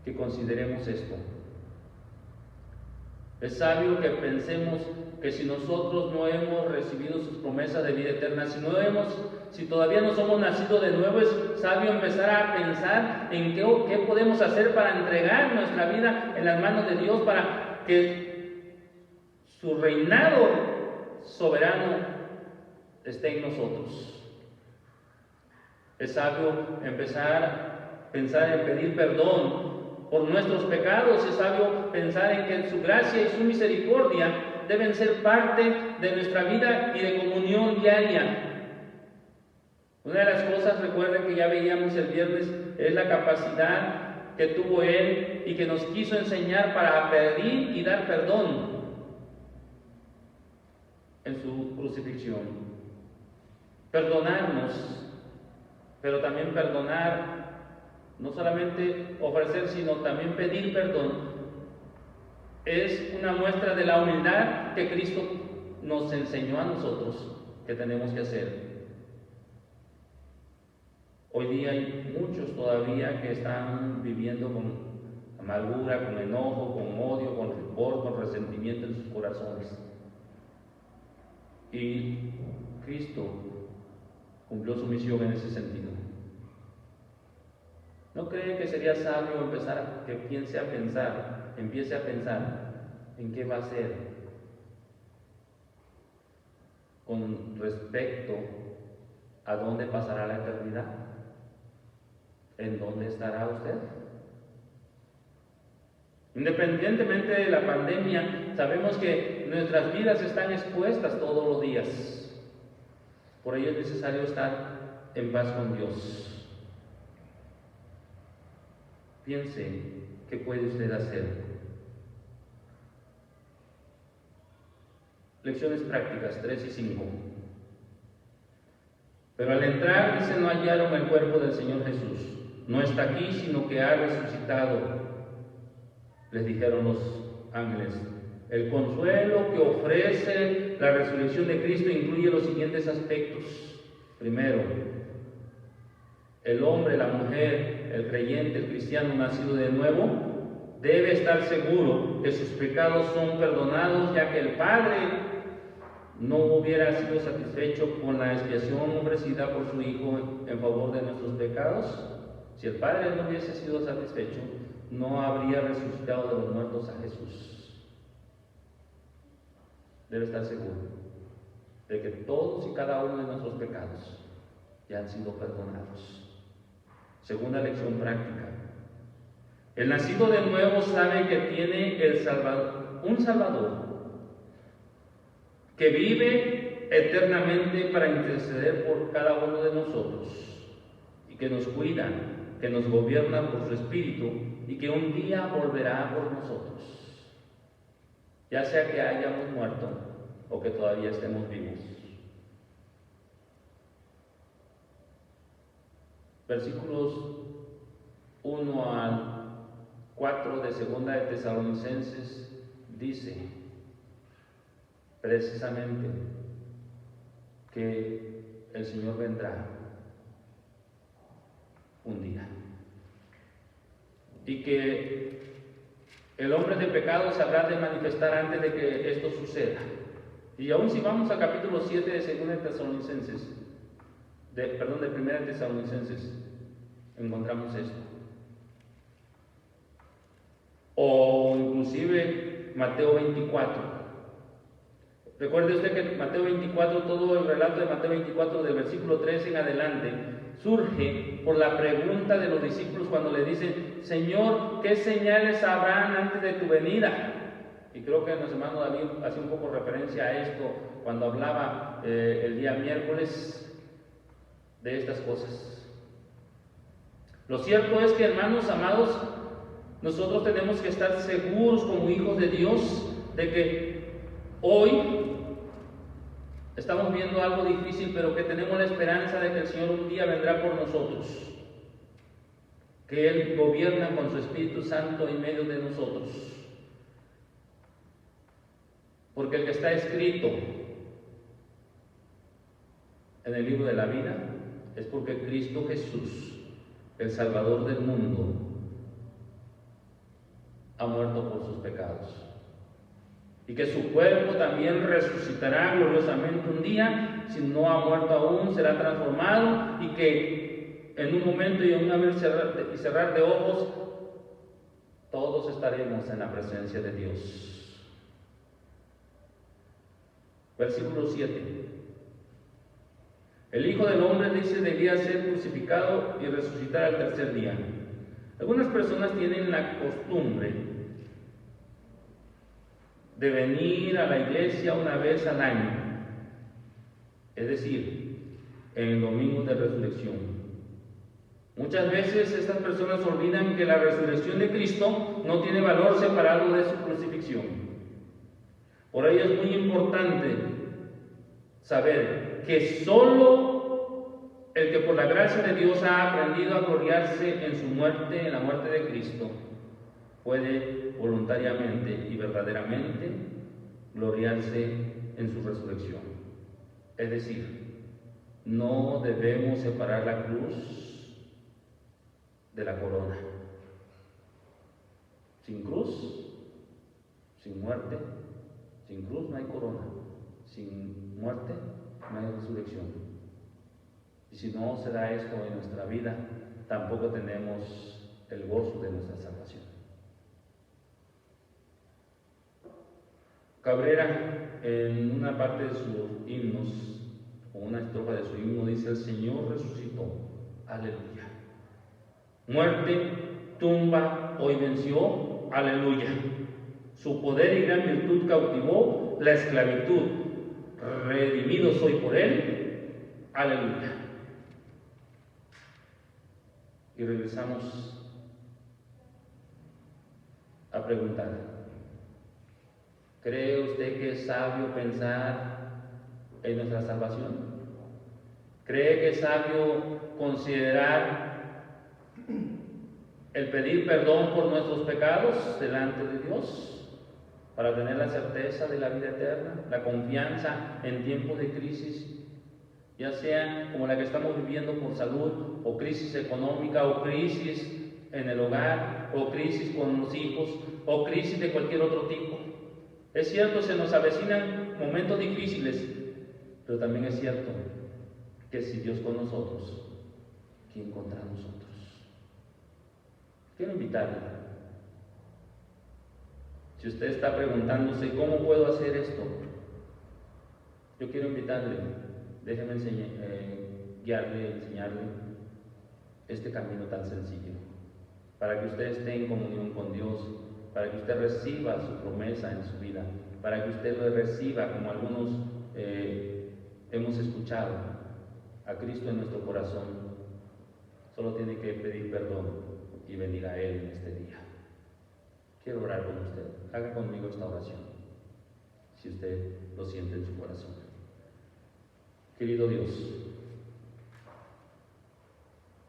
que consideremos esto. Es sabio que pensemos que si nosotros no hemos recibido sus promesas de vida eterna, si todavía no somos nacidos de nuevo, es sabio empezar a pensar en qué podemos hacer para entregar nuestra vida en las manos de Dios, para que su reinado soberano esté en nosotros. Es sabio empezar a pensar en pedir perdón por nuestros pecados. Es sabio pensar en que su gracia y su misericordia deben ser parte de nuestra vida y de comunión diaria. Una de las cosas, recuerden que ya veíamos el viernes, es la capacidad que tuvo Él y que nos quiso enseñar para pedir y dar perdón en su crucifixión. Perdonarnos, pero también perdonar, no solamente ofrecer, sino también pedir perdón, es una muestra de la humildad que Cristo nos enseñó a nosotros que tenemos que hacer. Hoy día hay muchos todavía que están viviendo con amargura, con enojo, con odio, con rencor, con resentimiento en sus corazones. Y Cristo cumplió su misión en ese sentido. ¿No cree que sería sabio empiece a pensar en qué va a hacer con respecto a dónde pasará la eternidad? ¿En dónde estará usted? Independientemente de la pandemia, sabemos que nuestras vidas están expuestas todos los días. Por ello es necesario estar en paz con Dios. Piense, ¿qué puede usted hacer? Lecciones prácticas 3 y 5. Pero al entrar, dice, no hallaron el cuerpo del Señor Jesús. No está aquí, sino que ha resucitado. Les dijeron los ángeles. El consuelo que ofrece la resurrección de Cristo incluye los siguientes aspectos. Primero, el hombre, la mujer, el creyente, el cristiano nacido de nuevo, debe estar seguro que sus pecados son perdonados, ya que el Padre no hubiera sido satisfecho con la expiación ofrecida por su Hijo en favor de nuestros pecados. Si el Padre no hubiese sido satisfecho, no habría resucitado de los muertos a Jesús. Debe estar seguro de que todos y cada uno de nuestros pecados ya han sido perdonados. Segunda lección práctica. El nacido de nuevo sabe que tiene un Salvador que vive eternamente para interceder por cada uno de nosotros y que nos cuida, que nos gobierna por su Espíritu y que un día volverá por nosotros, ya sea que hayamos muerto o que todavía estemos vivos. Versículos 1 al 4 de 2 de Tesalonicenses dice precisamente que el Señor vendrá un día y que el hombre de pecado se habrá de manifestar antes de que esto suceda. Y aún si vamos al capítulo 7 de 2 de Tesalonicenses, de 1 de Tesalonicenses, encontramos esto. O inclusive Mateo 24. Recuerde usted que Mateo 24, todo el relato de Mateo 24 del versículo 13 en adelante, surge por la pregunta de los discípulos cuando le dicen: Señor, ¿qué señales habrán antes de tu venida? Y creo que nuestro hermano David hace un poco referencia a esto cuando hablaba el día miércoles de estas cosas. Lo cierto es que, hermanos amados, nosotros tenemos que estar seguros como hijos de Dios de que hoy estamos viendo algo difícil, pero que tenemos la esperanza de que el Señor un día vendrá por nosotros, que Él gobierna con su Espíritu Santo en medio de nosotros. Porque el que está escrito en el libro de la vida es porque Cristo Jesús, el Salvador del mundo, ha muerto por sus pecados. Y que su cuerpo también resucitará gloriosamente un día, si no ha muerto aún, será transformado, y que en un momento y en un abrir y cerrar de ojos, todos estaremos en la presencia de Dios. Versículo 7. El Hijo del Hombre, dice, debía ser crucificado y resucitar al tercer día. Algunas personas tienen la costumbre de venir a la iglesia una vez al año, es decir, en el domingo de resurrección. Muchas veces estas personas olvidan que la resurrección de Cristo no tiene valor separado de su crucifixión. Por ello es muy importante saber que solo el que por la gracia de Dios ha aprendido a gloriarse en su muerte, en la muerte de Cristo, puede voluntariamente y verdaderamente gloriarse en su resurrección. Es decir, no debemos separar la cruz de la corona. Sin cruz, sin muerte, sin cruz no hay corona. Sin muerte no hay resurrección. Y si no se da esto en nuestra vida, tampoco tenemos el gozo de nuestra salvación. Cabrera, en una parte de sus himnos, o una estrofa de su himno, dice: el Señor resucitó, aleluya. Muerte, tumba, hoy venció, aleluya. Su poder y gran virtud cautivó la esclavitud. Redimido soy por él, aleluya. Y regresamos a preguntar: ¿cree usted que es sabio pensar en nuestra salvación? ¿Cree que es sabio considerar el pedir perdón por nuestros pecados delante de Dios para tener la certeza de la vida eterna, la confianza en tiempos de crisis, ya sea como la que estamos viviendo por salud, o crisis económica, o crisis en el hogar, o crisis con los hijos, o crisis de cualquier otro tipo? Es cierto, se nos avecinan momentos difíciles, pero también es cierto que si Dios con nosotros, ¿quién contra nosotros? Quiero invitarle. Si usted está preguntándose cómo puedo hacer esto, yo quiero invitarle. Déjeme guiarle, enseñarle este camino tan sencillo, para que usted esté en comunión con Dios, para que usted reciba su promesa en su vida, para que usted lo reciba, como algunos hemos escuchado, a Cristo en nuestro corazón. Solo tiene que pedir perdón y venir a Él en este día. Quiero orar con usted. Haga conmigo esta oración, si usted lo siente en su corazón. Querido Dios,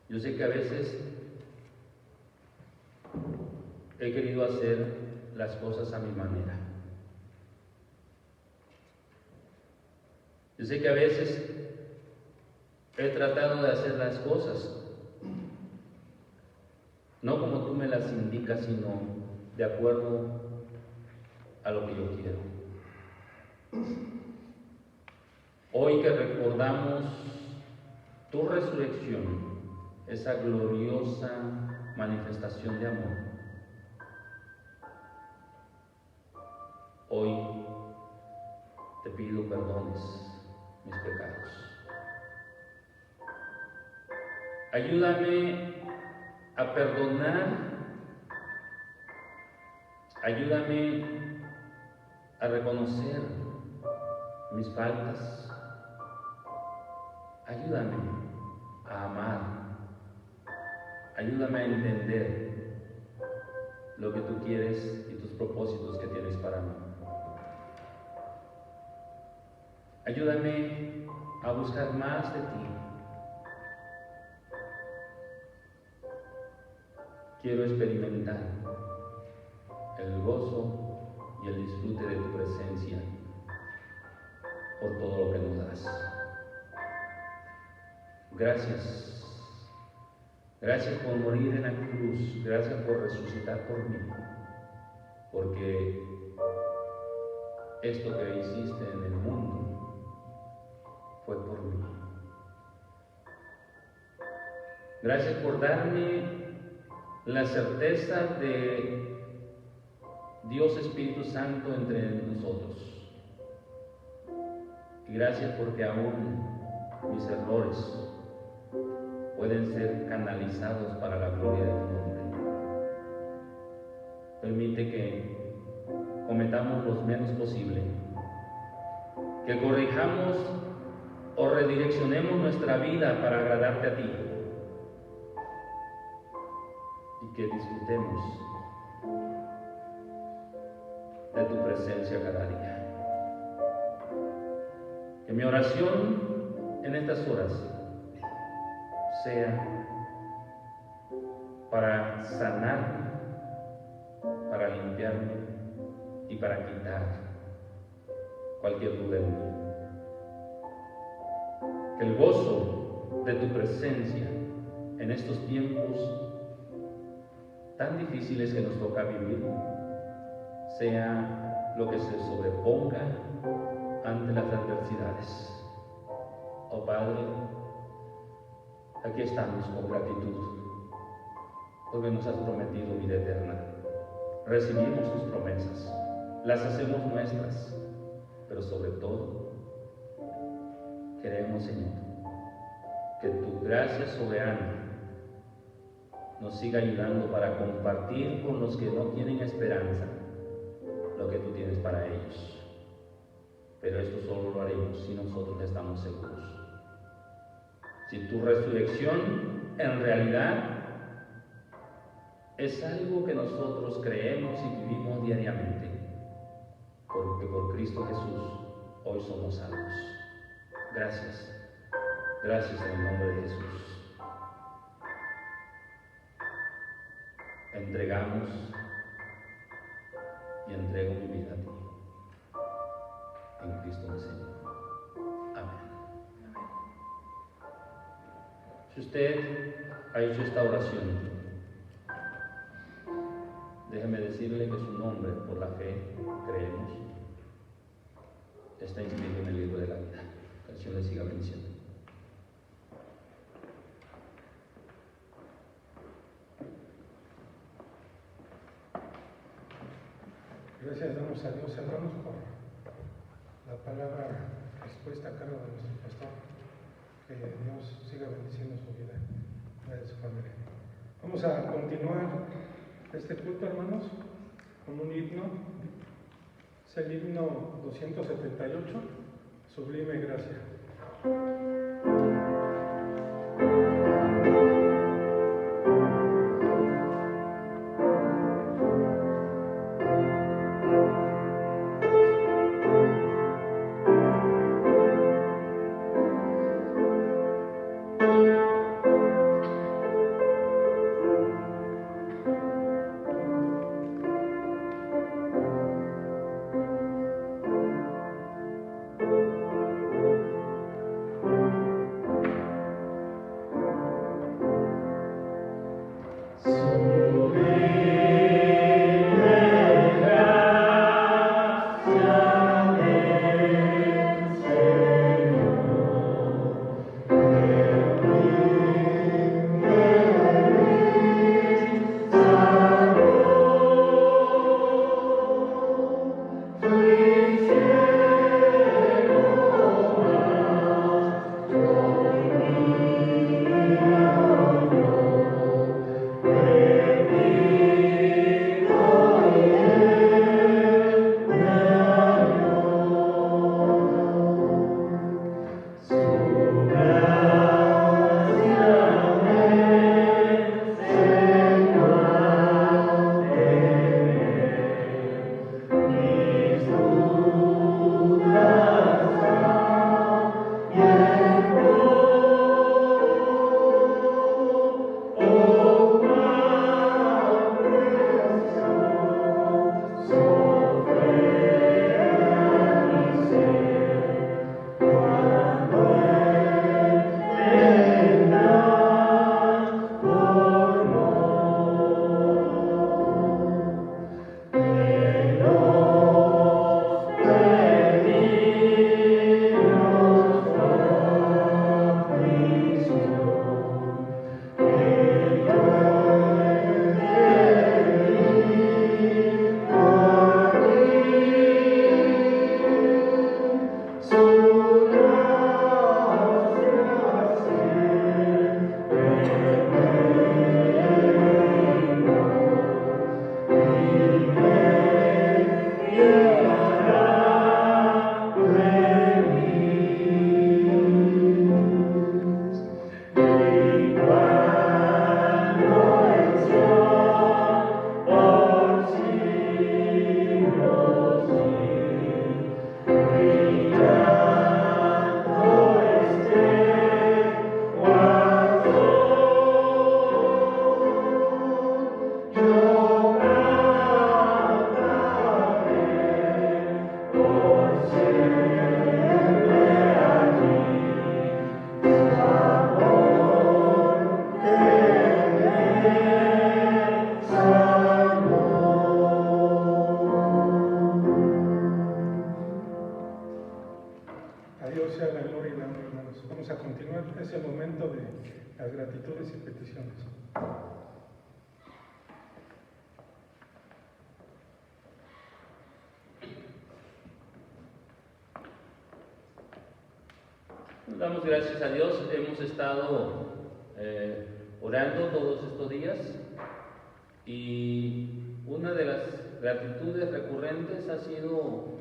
yo sé que a veces he querido hacer las cosas a mi manera. Yo sé que a veces he tratado de hacer las cosas no como tú me las indicas, sino de acuerdo a lo que yo quiero. Hoy que recordamos tu resurrección, esa gloriosa manifestación de amor, hoy te pido perdones mis pecados. Ayúdame a perdonar, ayúdame a reconocer mis faltas, ayúdame a amar, ayúdame a entender lo que tú quieres y tus propósitos que tienes para mí. Ayúdame a buscar más de ti. Quiero experimentar el gozo y el disfrute de tu presencia por todo lo que nos das. Gracias. Gracias por morir en la cruz. Gracias por resucitar por mí. Porque esto que hiciste en el mundo fue por mí. Gracias por darme la certeza de Dios Espíritu Santo entre nosotros. Y gracias porque aún mis errores pueden ser canalizados para la gloria de tu nombre. Permite que cometamos lo menos posible, que corrijamos o redireccionemos nuestra vida para agradarte a ti y que disfrutemos de tu presencia cada día. Que mi oración en estas horas sea para sanarme, para limpiarme y para quitar cualquier duda en mí. Que el gozo de tu presencia en estos tiempos tan difíciles que nos toca vivir sea lo que se sobreponga ante las adversidades. Oh Padre, aquí estamos con gratitud, porque nos has prometido vida eterna. Recibimos tus promesas, las hacemos nuestras, pero sobre todo queremos, Señor, que tu gracia soberana nos siga ayudando para compartir con los que no tienen esperanza lo que tú tienes para ellos. Pero esto solo lo haremos si nosotros estamos seguros. Si tu resurrección en realidad es algo que nosotros creemos y vivimos diariamente, porque por Cristo Jesús hoy somos salvos. Gracias. Gracias en el nombre de Jesús. Entregamos y entrego mi vida a ti. En Cristo mi Señor. Amén. Si usted ha hecho esta oración, déjeme decirle que su nombre, por la fe, creemos, está inscrito en el libro de la vida. Que el Señor le siga bendiciendo. Gracias damos a Dios, hermanos, por la palabra expuesta a cargo de nuestro pastor. Que Dios siga bendiciendo su vida y la de su familia. Vamos a continuar este culto, hermanos, con un himno. Es el himno 278, Sublime Gracia. es el momento de las gratitudes y peticiones. Damos gracias a Dios, hemos estado orando todos estos días y una de las gratitudes recurrentes ha sido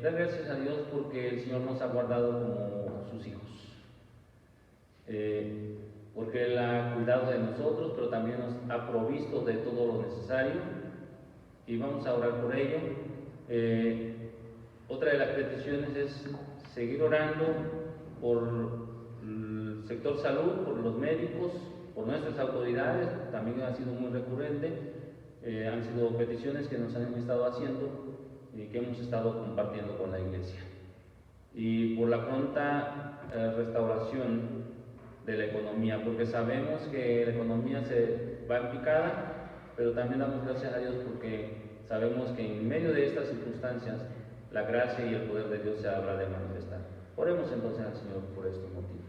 dar gracias a Dios porque el Señor nos ha guardado como sus hijos, porque Él ha cuidado de nosotros, pero también nos ha provisto de todo lo necesario y vamos a orar por ello. Otra de las peticiones es seguir orando por el sector salud, por los médicos, por nuestras autoridades, también ha sido muy recurrente, han sido peticiones que nos han estado haciendo y que hemos estado compartiendo con la iglesia. Y por la pronta restauración de la economía, porque sabemos que la economía se va en picada, pero también damos gracias a Dios porque sabemos que en medio de estas circunstancias la gracia y el poder de Dios se habrá de manifestar. Oremos entonces al Señor por estos motivos.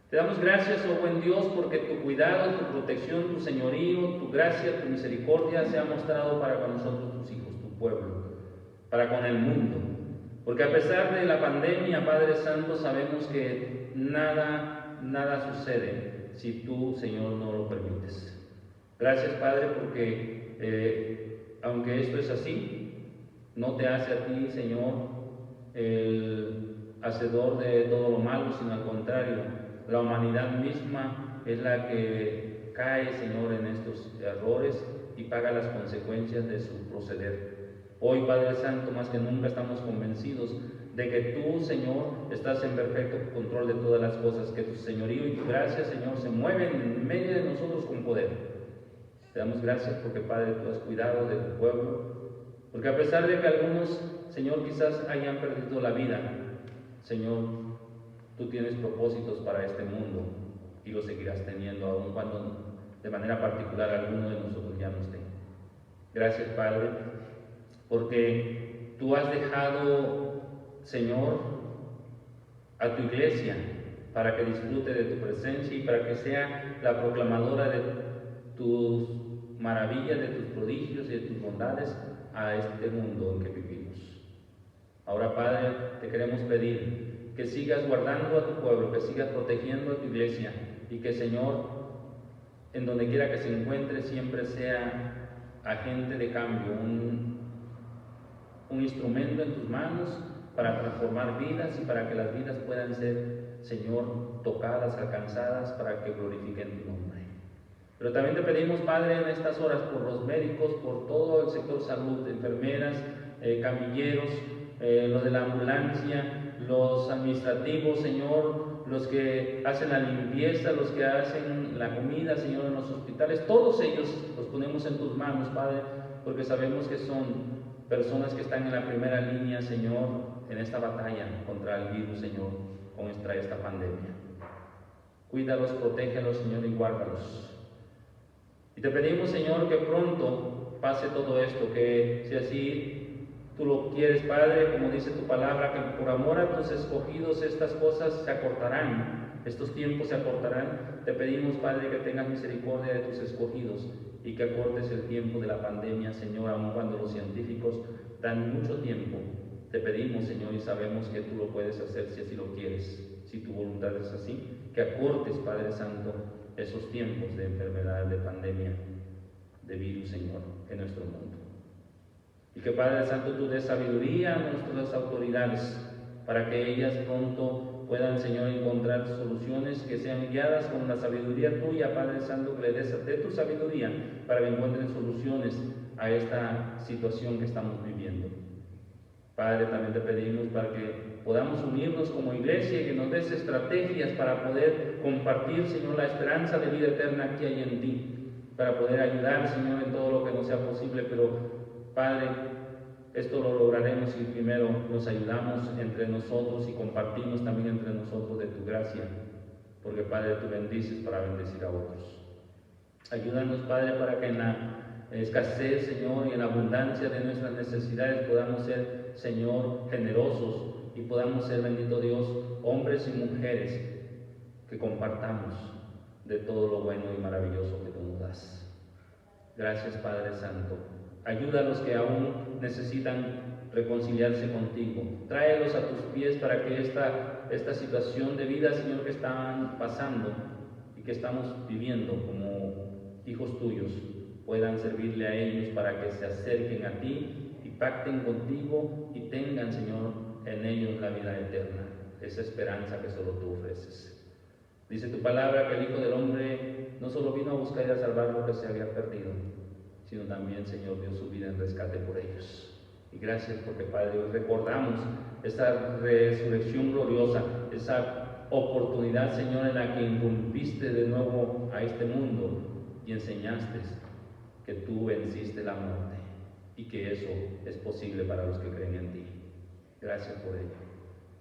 Te damos gracias, oh buen Dios, porque tu cuidado, tu protección, tu señorío, tu gracia, tu misericordia se ha mostrado para con nosotros, tus hijos, tu pueblo, para con el mundo. Porque a pesar de la pandemia, Padre Santo, sabemos que nada sucede si tú, Señor, no lo permites. Gracias, Padre, porque aunque esto es así, no te hace a ti, Señor, el hacedor de todo lo malo, sino al contrario, la humanidad misma es la que cae, Señor, en estos errores y paga las consecuencias de su proceder. Hoy, Padre Santo, más que nunca estamos convencidos de que tú, Señor, estás en perfecto control de todas las cosas, que tu señorío y tu gracia, Señor, se mueven en medio de nosotros con poder. Te damos gracias porque, Padre, tú has cuidado de tu pueblo, porque a pesar de que algunos, Señor, quizás hayan perdido la vida, Señor, tú tienes propósitos para este mundo y lo seguirás teniendo, aun cuando de manera particular alguno de nosotros ya no esté. Gracias, Padre, porque tú has dejado, Señor, a tu iglesia para que disfrute de tu presencia y para que sea la proclamadora de tus maravillas, de tus prodigios y de tus bondades a este mundo en que vivimos. Ahora, Padre, te queremos pedir que sigas guardando a tu pueblo, que sigas protegiendo a tu iglesia y que, Señor, en donde quiera que se encuentre, siempre sea agente de cambio, un instrumento en tus manos para transformar vidas y para que las vidas puedan ser, Señor, tocadas, alcanzadas, para que glorifiquen tu nombre. Pero también te pedimos, Padre, en estas horas por los médicos, por todo el sector salud, enfermeras, camilleros, los de la ambulancia, los administrativos, Señor, los que hacen la limpieza, los que hacen la comida, Señor, en los hospitales, todos ellos los ponemos en tus manos, Padre, porque sabemos que son personas que están en la primera línea, Señor, en esta batalla contra el virus, Señor, contra esta pandemia. Cuídalos, protégelos, Señor, y guárdalos. Y te pedimos, Señor, que pronto pase todo esto, que si así tú lo quieres, Padre, como dice tu palabra, que por amor a tus escogidos estas cosas se acortarán, estos tiempos se acortarán. Te pedimos, Padre, que tengas misericordia de tus escogidos y que acortes el tiempo de la pandemia, Señor, aun cuando los científicos dan mucho tiempo. Te pedimos, Señor, y sabemos que tú lo puedes hacer si así lo quieres, si tu voluntad es así, que acortes, Padre Santo, esos tiempos de enfermedad, de pandemia, de virus, Señor, en nuestro mundo. Y que, Padre Santo, tú des sabiduría a nuestras autoridades para que ellas pronto puedan, Señor, encontrar soluciones que sean guiadas con la sabiduría tuya, Padre Santo, que le des de tu sabiduría para que encuentren soluciones a esta situación que estamos viviendo. Padre, también te pedimos para que podamos unirnos como iglesia y que nos des estrategias para poder compartir, Señor, la esperanza de vida eterna que hay en ti, para poder ayudar, Señor, en todo lo que nos sea posible, pero Padre, esto lo lograremos si primero nos ayudamos entre nosotros y compartimos también entre nosotros de tu gracia, porque, Padre, tú bendices para bendecir a otros. Ayúdanos, Padre, para que en la escasez, Señor, y en la abundancia de nuestras necesidades podamos ser, Señor, generosos y podamos ser, bendito Dios, hombres y mujeres que compartamos de todo lo bueno y maravilloso que tú nos das. Gracias, Padre Santo. Ayuda a los que aún necesitan reconciliarse contigo. Tráelos a tus pies para que esta situación de vida, Señor, que están pasando y que estamos viviendo como hijos tuyos, puedan servirle a ellos para que se acerquen a ti y pacten contigo y tengan, Señor, en ellos la vida eterna, esa esperanza que solo tú ofreces. Dice tu palabra que el Hijo del Hombre no solo vino a buscar y a salvar lo que se había perdido, sino también, Señor, dio su vida en rescate por ellos. Y gracias porque, Padre, hoy recordamos esa resurrección gloriosa, esa oportunidad, Señor, en la que irrumpiste de nuevo a este mundo y enseñaste que tú venciste la muerte y que eso es posible para los que creen en ti. Gracias por ello.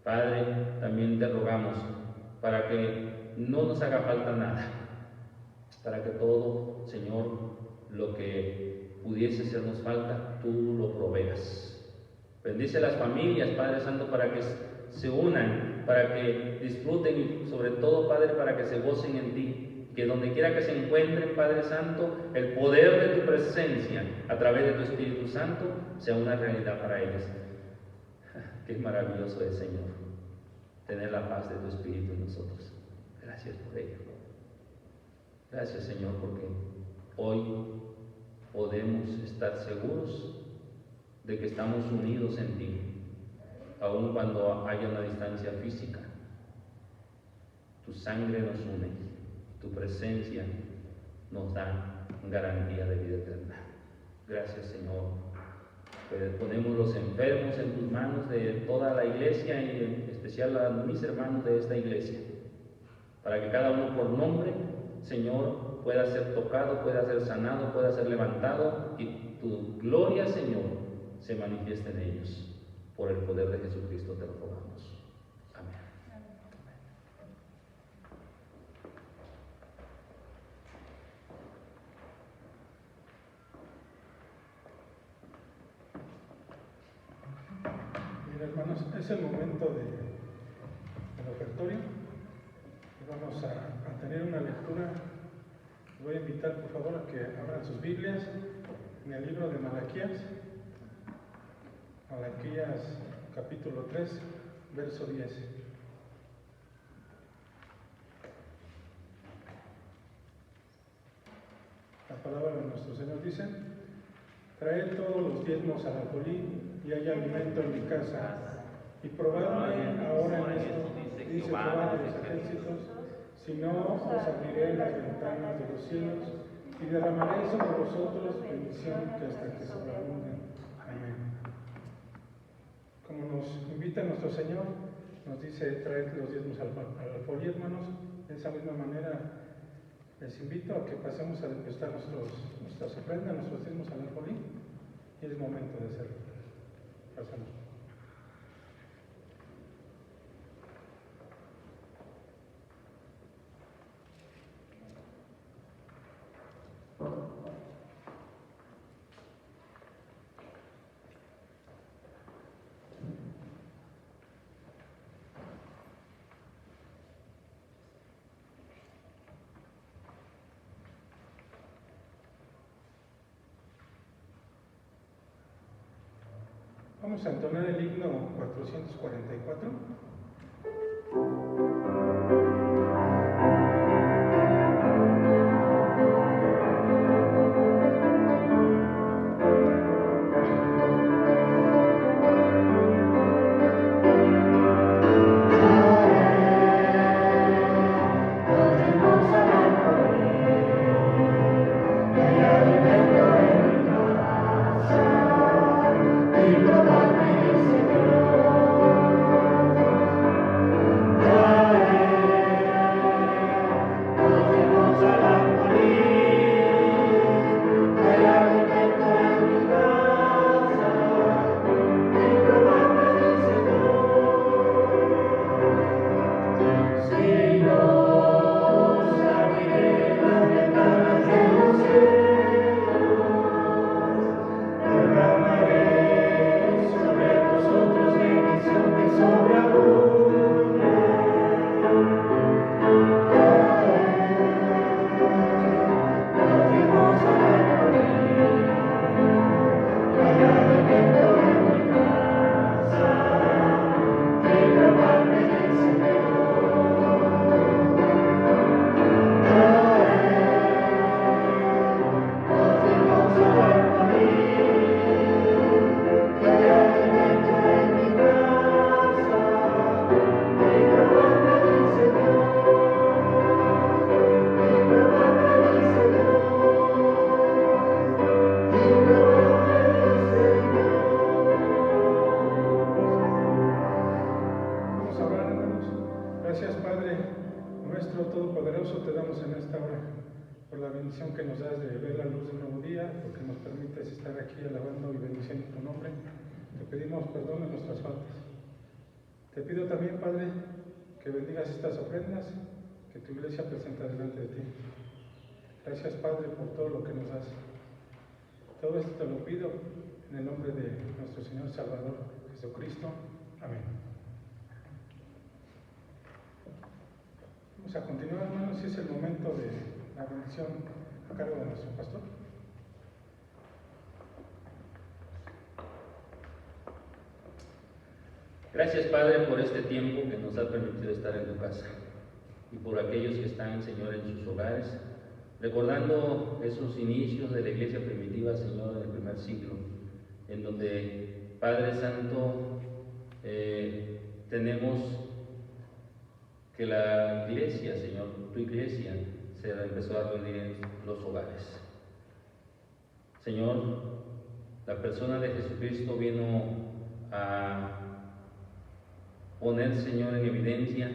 Padre, también te rogamos para que no nos haga falta nada, para que todo, Señor, lo que pudiese sernos falta, tú lo proveas. Bendice las familias, Padre Santo, para que se unan, para que disfruten y sobre todo, Padre, para que se gocen en ti. Que donde quiera que se encuentren, Padre Santo, el poder de tu presencia a través de tu Espíritu Santo sea una realidad para ellos. Qué maravilloso es, Señor, tener la paz de tu Espíritu en nosotros. Gracias por ello. Gracias, Señor, porque hoy podemos estar seguros de que estamos unidos en ti, aun cuando haya una distancia física. Tu sangre nos une, tu presencia nos da garantía de vida eterna. Gracias, Señor. Ponemos los enfermos en tus manos de toda la iglesia y en especial a mis hermanos de esta iglesia, para que cada uno por nombre, Señor, pueda ser tocado, pueda ser sanado, pueda ser levantado y tu gloria, Señor, se manifieste en ellos. Por el poder de Jesucristo te lo rogamos. Amén. Bien, hermanos, es el momento del ofertorio. Vamos a tener una lectura. Les voy a invitar, por favor, a que abran sus Biblias en el libro de Malaquías. Malaquías capítulo 3, verso 10. La palabra de nuestro Señor dice: traed todos los diezmos al alfolí y hay alimento en mi casa. Y probadme ahora en esto, dice Jehová de los ejércitos, si no os abriré las ventanas de los cielos y derramaré sobre vosotros bendición que hasta que sobreabunden. Amén. Como nos invita nuestro Señor, nos dice traed los diezmos al alfolí, hermanos. De esa misma manera les invito a que pasemos a depositar nuestras ofrendas, nuestros diezmos al alfolí, y es momento de hacerlo. Pasamos. Vamos a entonar el himno 444. Señor. nuestro Todopoderoso, te damos en esta hora por la bendición que nos das de ver la luz de un nuevo día, porque nos permites estar aquí alabando y bendiciendo tu nombre. Te pedimos perdón de nuestras faltas. Te pido también, Padre, que bendigas estas ofrendas que tu iglesia presenta delante de ti. Gracias, Padre, por todo lo que nos das. Todo esto te lo pido en el nombre de nuestro Señor Salvador Jesucristo. Amén. Vamos a continuar, hermanos, si es el momento de la bendición a cargo de nuestro pastor. Gracias, Padre, por este tiempo que nos ha permitido estar en tu casa y por aquellos que están, Señor, en sus hogares, recordando esos inicios de la iglesia primitiva, Señor, en el primer siglo, en donde, Padre Santo, tenemos que la iglesia, Señor, tu iglesia, se empezó a reunir en los hogares. Señor, la persona de Jesucristo vino a poner, Señor, en evidencia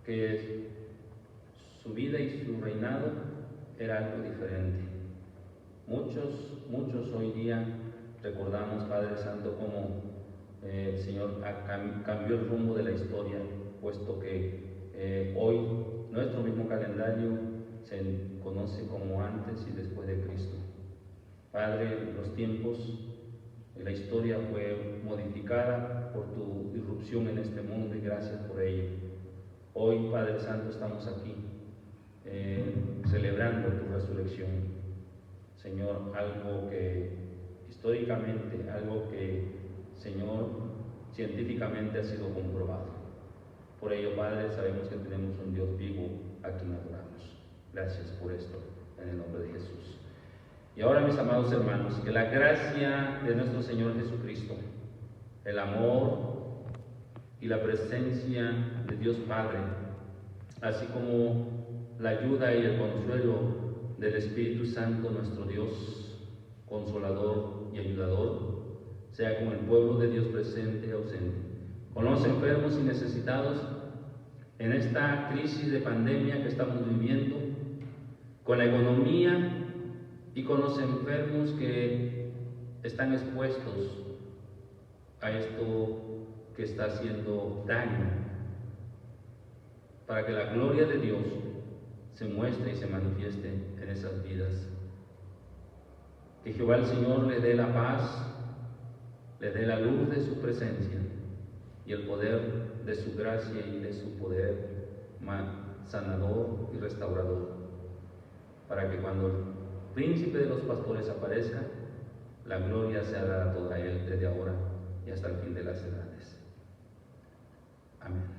que su vida y su reinado era algo diferente. Muchos hoy día recordamos, Padre Santo, cómo el Señor cambió el rumbo de la historia, puesto que hoy nuestro mismo calendario se conoce como antes y después de Cristo. Padre, los tiempos, la historia fue modificada por tu irrupción en este mundo y gracias por ello. Hoy, Padre Santo, estamos aquí celebrando tu resurrección. Señor, algo que históricamente, algo que, Señor, científicamente ha sido comprobado. Por ello, Padre, sabemos que tenemos un Dios vivo a quien adoramos. Gracias por esto, en el nombre de Jesús. Y ahora, mis amados hermanos, que la gracia de nuestro Señor Jesucristo, el amor y la presencia de Dios Padre, así como la ayuda y el consuelo del Espíritu Santo, nuestro Dios, consolador y ayudador, sea con el pueblo de Dios presente y ausente, con los enfermos y necesitados en esta crisis de pandemia que estamos viviendo, con la economía y con los enfermos que están expuestos a esto que está haciendo daño, para que la gloria de Dios se muestre y se manifieste en esas vidas. Que Jehová el Señor le dé la paz, le dé la luz de su presencia y el poder de su gracia y de su poder sanador y restaurador, para que cuando el príncipe de los pastores aparezca, la gloria sea dada a toda él desde ahora y hasta el fin de las edades. Amén.